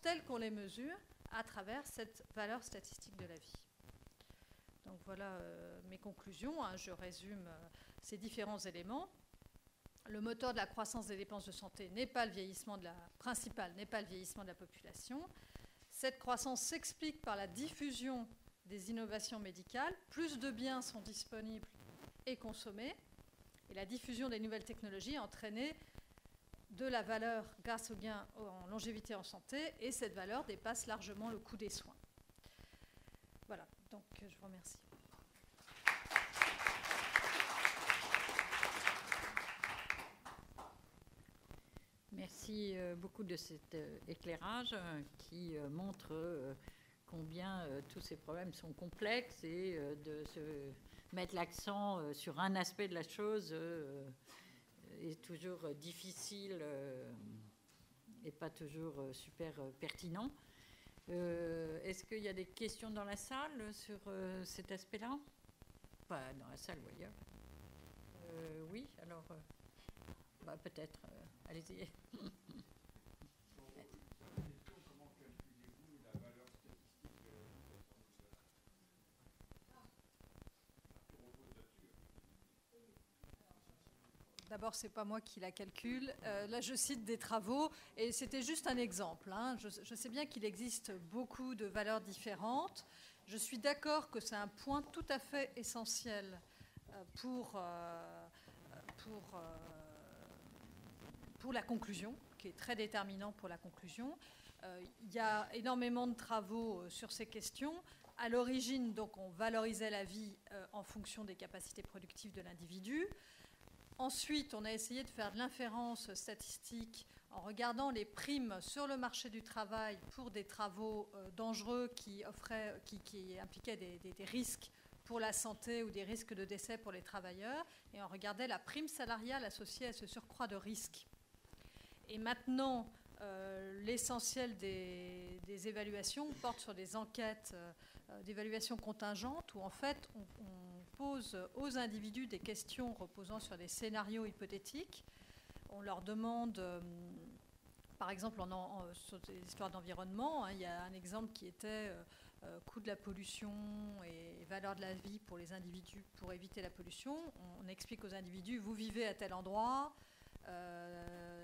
telles qu'on les mesure à travers cette valeur statistique de la vie. Donc voilà mes conclusions. Je résume ces différents éléments. Le moteur de la croissance des dépenses de santé n'est pas le vieillissement principal, n'est pas le vieillissement de la population. Cette croissance s'explique par la diffusion des innovations médicales. Plus de biens sont disponibles et consommés. Et la diffusion des nouvelles technologies a entraîné de la valeur grâce aux gains en longévité en santé. Et cette valeur dépasse largement le coût des soins. Voilà, donc je vous remercie. Merci beaucoup de cet éclairage qui montre combien tous ces problèmes sont complexes et de se mettre l'accent sur un aspect de la chose est toujours difficile et pas toujours super pertinent. Est-ce qu'il y a des questions dans la salle sur cet aspect-là? Pas dans la salle ou ailleurs. Oui, alors peut-être. Allez-y. D'abord, ce n'est pas moi qui la calcule. Là, je cite des travaux, et c'était juste un exemple. Hein. Je sais bien qu'il existe beaucoup de valeurs différentes. Je suis d'accord que c'est un point tout à fait essentiel pour la conclusion, qui est très déterminant pour la conclusion. Il y a énormément de travaux sur ces questions. À l'origine, donc, on valorisait la vie en fonction des capacités productives de l'individu. Ensuite, on a essayé de faire de l'inférence statistique en regardant les primes sur le marché du travail pour des travaux dangereux qui impliquaient des risques pour la santé ou des risques de décès pour les travailleurs. Et on regardait la prime salariale associée à ce surcroît de risques. Et maintenant, l'essentiel des évaluations porte sur des enquêtes d'évaluation contingente où en fait on pose aux individus des questions reposant sur des scénarios hypothétiques. On leur demande, par exemple, sur des histoires d'environnement, hein, il y a un exemple qui était coût de la pollution et valeur de la vie pour les individus pour éviter la pollution. On explique aux individus, vous vivez à tel endroit,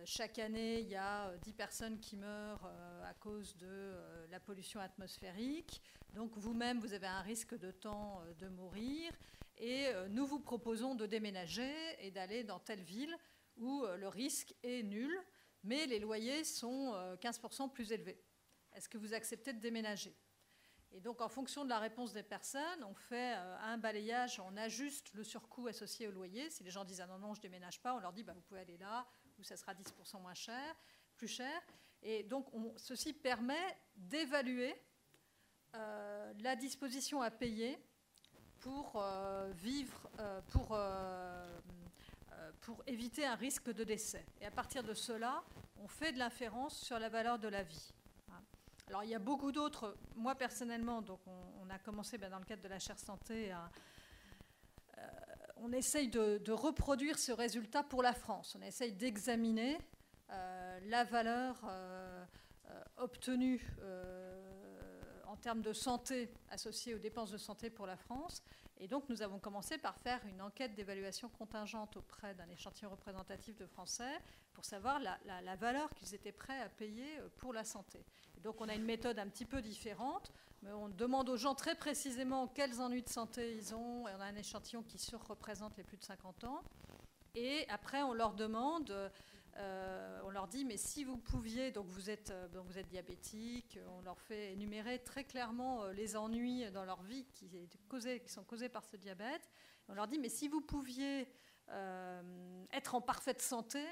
chaque année, il y a 10 personnes qui meurent à cause de la pollution atmosphérique. Donc vous-même, vous avez un risque de temps de mourir. Et nous vous proposons de déménager et d'aller dans telle ville où le risque est nul, mais les loyers sont 15% plus élevés. Est-ce que vous acceptez de déménager ? Et donc, en fonction de la réponse des personnes, on fait un balayage, on ajuste le surcoût associé au loyer. Si les gens disent « Ah non, non, je ne déménage pas », on leur dit bah, « Vous pouvez aller là, où ça sera 10% plus cher ». Et donc, ceci permet d'évaluer la disposition à payer pour vivre, pour éviter un risque de décès. Et à partir de cela, on fait de l'inférence sur la valeur de la vie. Alors, il y a beaucoup d'autres. Moi, personnellement, donc, on a commencé dans le cadre de la chaire santé on essaye de reproduire ce résultat pour la France. On essaye d'examiner la valeur obtenue en termes de santé associée aux dépenses de santé pour la France. Et donc, nous avons commencé par faire une enquête d'évaluation contingente auprès d'un échantillon représentatif de Français pour savoir la valeur qu'ils étaient prêts à payer pour la santé. Et donc, on a une méthode un petit peu différente, mais on demande aux gens très précisément quels ennuis de santé ils ont, et on a un échantillon qui surreprésente les plus de 50 ans. Et après, on leur demande... on leur dit, mais si vous pouviez, donc vous êtes diabétique, on leur fait énumérer très clairement les ennuis dans leur vie qui sont causés par ce diabète. On leur dit, mais si vous pouviez être en parfaite santé,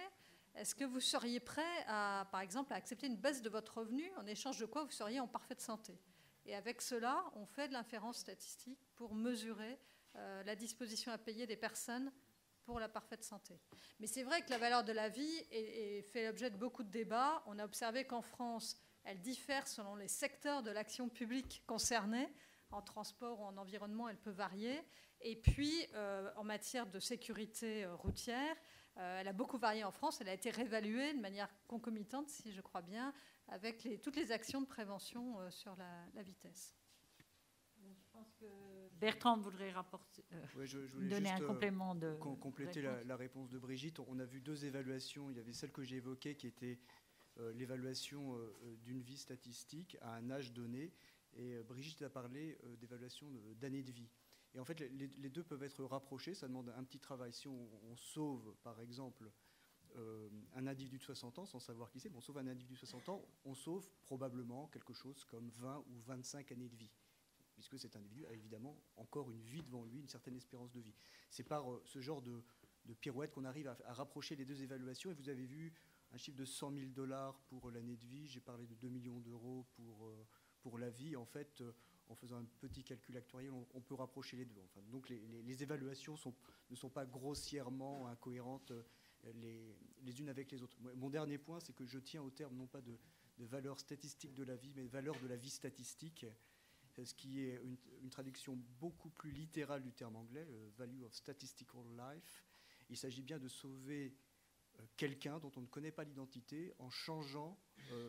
est-ce que vous seriez prêt à, par exemple, à accepter une baisse de votre revenu en échange de quoi vous seriez en parfaite santé ? Et avec cela, on fait de l'inférence statistique pour mesurer la disposition à payer des personnes pour la parfaite santé. Mais c'est vrai que la valeur de la vie fait l'objet de beaucoup de débats. On a observé qu'en France, elle diffère selon les secteurs de l'action publique concernés. En transport ou en environnement, elle peut varier. Et puis, en matière de sécurité routière, elle a beaucoup varié en France. Elle a été réévaluée de manière concomitante, si je crois bien, avec toutes les actions de prévention sur la vitesse. Je pense que Bertrand voudrait donner un complément de compléter la réponse de Brigitte. On a vu deux évaluations. Il y avait celle que j'ai évoquée qui était l'évaluation d'une vie statistique à un âge donné. Et Brigitte a parlé d'évaluation d'années de vie. Et en fait, les deux peuvent être rapprochés. Ça demande un petit travail. Si on sauve, par exemple, un individu de 60 ans, sans savoir qui c'est, on sauve un individu de 60 ans, on sauve probablement quelque chose comme 20 ou 25 années de vie, puisque cet individu a évidemment encore une vie devant lui, une certaine espérance de vie. C'est par ce genre de pirouette qu'on arrive à rapprocher les deux évaluations. Et vous avez vu un chiffre de $100 000 pour l'année de vie. J'ai parlé de 2 millions d'euros pour la vie. En fait, en faisant un petit calcul actuariel, on peut rapprocher les deux. Enfin, donc les évaluations ne sont pas grossièrement incohérentes les unes avec les autres. Mon dernier point, c'est que je tiens au terme non pas de valeur statistique de la vie, mais de valeur de la vie statistique, ce qui est une traduction beaucoup plus littérale du terme anglais, value of statistical life. Il s'agit bien de sauver quelqu'un dont on ne connaît pas l'identité en changeant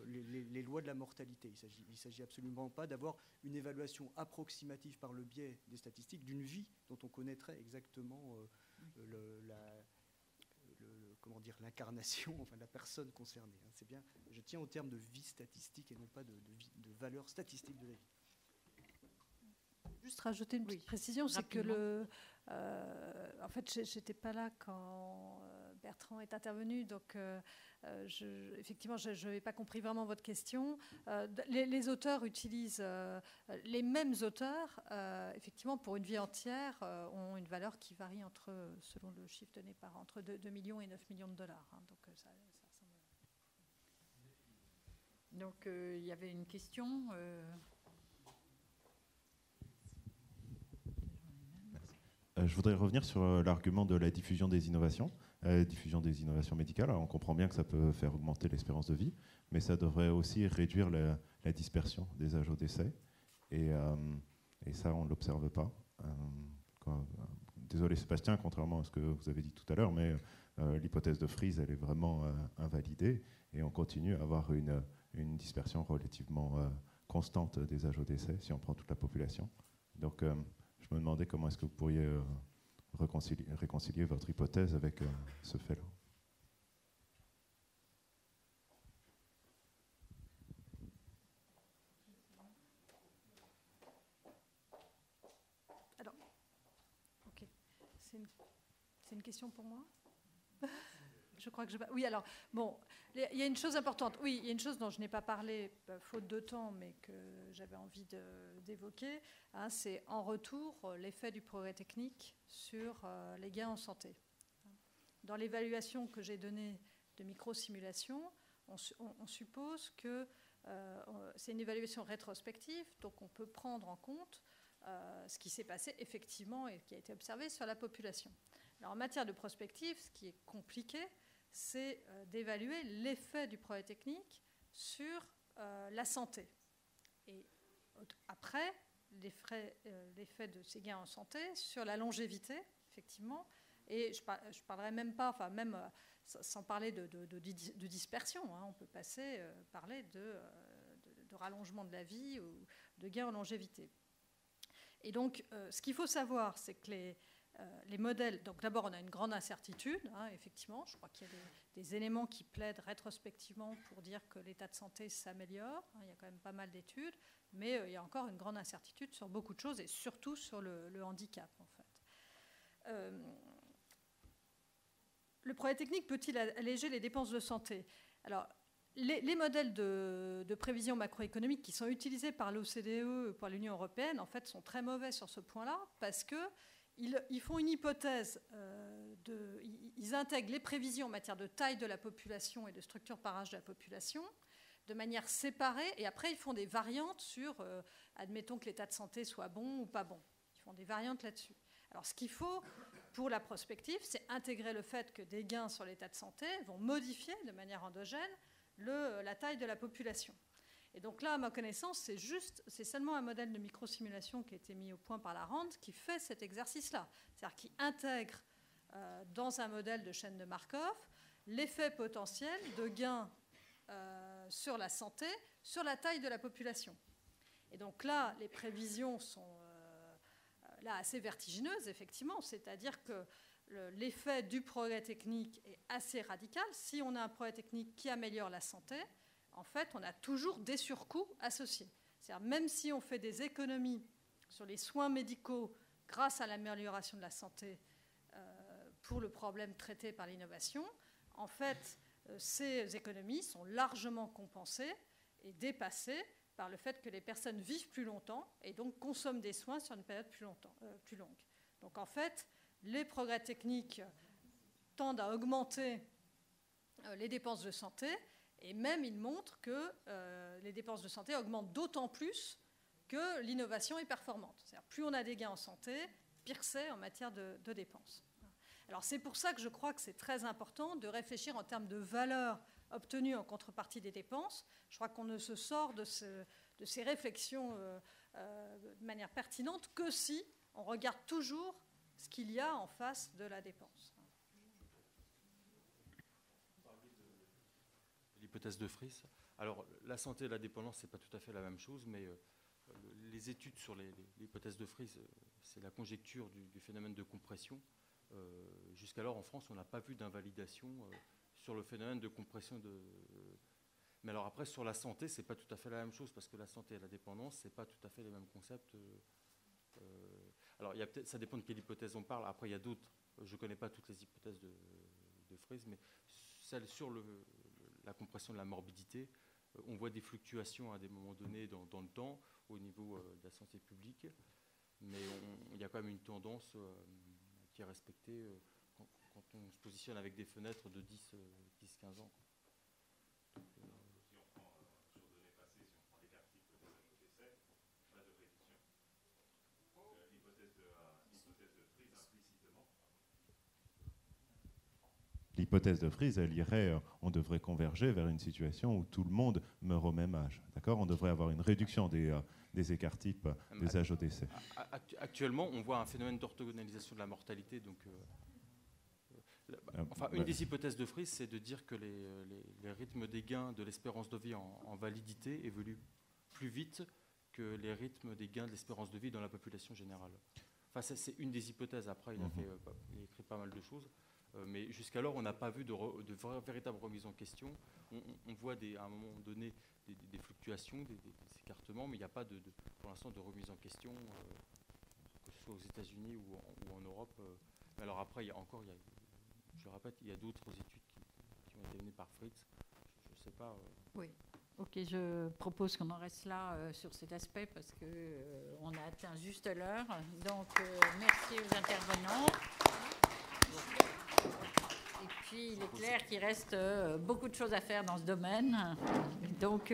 les lois de la mortalité. Il ne s'agit absolument pas d'avoir une évaluation approximative par le biais des statistiques d'une vie dont on connaîtrait exactement comment dire, l'incarnation, enfin, de la personne concernée. Hein. C'est bien, je tiens au terme de vie statistique et non pas de valeur statistique de la vie. Juste rajouter une petite précision, c'est que en fait, j'étais pas là quand Bertrand est intervenu, donc effectivement, je n'ai pas compris vraiment votre question. Les auteurs utilisent les mêmes auteurs, effectivement, pour une vie entière, ont une valeur qui varie selon le chiffre donné par entre 2 millions et 9 millions de dollars. Hein, donc ça ressemble. Donc il y avait une question. Je voudrais revenir sur l'argument de la diffusion des innovations médicales. Alors, on comprend bien que ça peut faire augmenter l'espérance de vie, mais ça devrait aussi réduire la dispersion des âges au décès. Et ça, on ne l'observe pas. Désolé Sébastien, contrairement à ce que vous avez dit tout à l'heure, mais l'hypothèse de Fries, elle est vraiment invalidée, et on continue à avoir une dispersion relativement constante des âges au décès si on prend toute la population. Donc, je me demandais comment est-ce que vous pourriez réconcilier votre hypothèse avec ce fait-là. Alors, ok, c'est une question pour moi. Je crois que je... Oui, alors, bon, il y a une chose importante. Oui, il y a une chose dont je n'ai pas parlé, faute de temps, mais que j'avais envie d'évoquer. Hein, c'est en retour l'effet du progrès technique sur les gains en santé. Dans l'évaluation que j'ai donnée de microsimulation, on suppose que c'est une évaluation rétrospective, donc on peut prendre en compte ce qui s'est passé effectivement et qui a été observé sur la population. Alors, en matière de prospective, ce qui est compliqué, c'est d'évaluer l'effet du progrès technique sur la santé. Et après, l'effet de ces gains en santé sur la longévité, effectivement. Et je parlerai même pas, enfin même sans parler de dispersion, hein, on peut parler de rallongement de la vie ou de gains en longévité. Et donc, ce qu'il faut savoir, c'est que les modèles, donc d'abord on a une grande incertitude, hein, effectivement, je crois qu'il y a des éléments qui plaident rétrospectivement pour dire que l'état de santé s'améliore, hein, il y a quand même pas mal d'études, mais il y a encore une grande incertitude sur beaucoup de choses et surtout sur le handicap en fait. Le progrès technique peut-il alléger les dépenses de santé? Alors, les modèles de prévision macroéconomique qui sont utilisés par l'OCDE, par l'Union européenne, en fait, sont très mauvais sur ce point-là parce qu'ils font une hypothèse, ils intègrent les prévisions en matière de taille de la population et de structure par âge de la population de manière séparée, et après ils font des variantes sur, admettons que l'état de santé soit bon ou pas bon. Ils font des variantes là-dessus. Alors ce qu'il faut pour la prospective, c'est intégrer le fait que des gains sur l'état de santé vont modifier de manière endogène la taille de la population. Et donc là, à ma connaissance, c'est seulement un modèle de microsimulation qui a été mis au point par la RAND qui fait cet exercice-là. C'est-à-dire qui intègre dans un modèle de chaîne de Markov l'effet potentiel de gains sur la santé, sur la taille de la population. Et donc là, les prévisions sont là assez vertigineuses, effectivement. C'est-à-dire que l'effet du progrès technique est assez radical. Si on a un progrès technique qui améliore la santé, en fait, on a toujours des surcoûts associés. C'est-à-dire même si on fait des économies sur les soins médicaux grâce à l'amélioration de la santé pour le problème traité par l'innovation, en fait, ces économies sont largement compensées et dépassées par le fait que les personnes vivent plus longtemps et donc consomment des soins sur une période plus longue. Donc en fait, les progrès techniques tendent à augmenter les dépenses de santé, et même ils montrent que les dépenses de santé augmentent d'autant plus que l'innovation est performante. C'est-à-dire plus on a des gains en santé, pire c'est en matière de dépenses. Alors c'est pour ça que je crois que c'est très important de réfléchir en termes de valeur obtenue en contrepartie des dépenses. Je crois qu'on ne se sort de ces réflexions de manière pertinente que si on regarde toujours ce qu'il y a en face de la dépense. L'hypothèse de Fries. Alors, la santé et la dépendance, ce n'est pas tout à fait la même chose, mais les études sur l'hypothèse de Fries, c'est la conjecture du phénomène de compression. Jusqu'alors, en France, on n'a pas vu d'invalidation sur le phénomène de compression de... Mais alors après, sur la santé, c'est pas tout à fait la même chose, parce que la santé et la dépendance, c'est pas tout à fait les mêmes concepts. Alors, ça dépend de quelle hypothèse on parle. Après, il y a d'autres. Je ne connais pas toutes les hypothèses de Fries, mais celle sur la compression de la morbidité, on voit des fluctuations à des moments donnés dans le temps au niveau de la santé publique, mais il y a quand même une tendance qui est respectée quand on se positionne avec des fenêtres de 10-15 ans. Donc, si on prend sur données passées, si on prend l'écart type des âges de décès, pas de réduction. L'hypothèse de Fries implicitement. L'hypothèse de Fries, elle irait, on devrait converger vers une situation où tout le monde meurt au même âge. D'accord ? On devrait avoir une réduction des écarts types des âges au décès. Actuellement, on voit un phénomène d'orthogonalisation de la mortalité. Donc, une des hypothèses de Fries, c'est de dire que les rythmes des gains de l'espérance de vie en validité évoluent plus vite que les rythmes des gains de l'espérance de vie dans la population générale. Enfin, c'est une des hypothèses. Après, il a écrit pas mal de choses. Mais jusqu'alors, on n'a pas vu de véritable remise en question. On voit à un moment donné des fluctuations, des écartements, mais il n'y a pas pour l'instant de remise en question, que ce soit aux États-Unis ou en Europe. Mais alors après, je répète, il y a d'autres études qui ont été menées par Fritz. Je ne sais pas. Oui. Ok, je propose qu'on en reste là sur cet aspect parce qu'on a atteint juste l'heure. Donc, merci aux intervenants. Et puis, il est clair qu'il reste beaucoup de choses à faire dans ce domaine. Donc,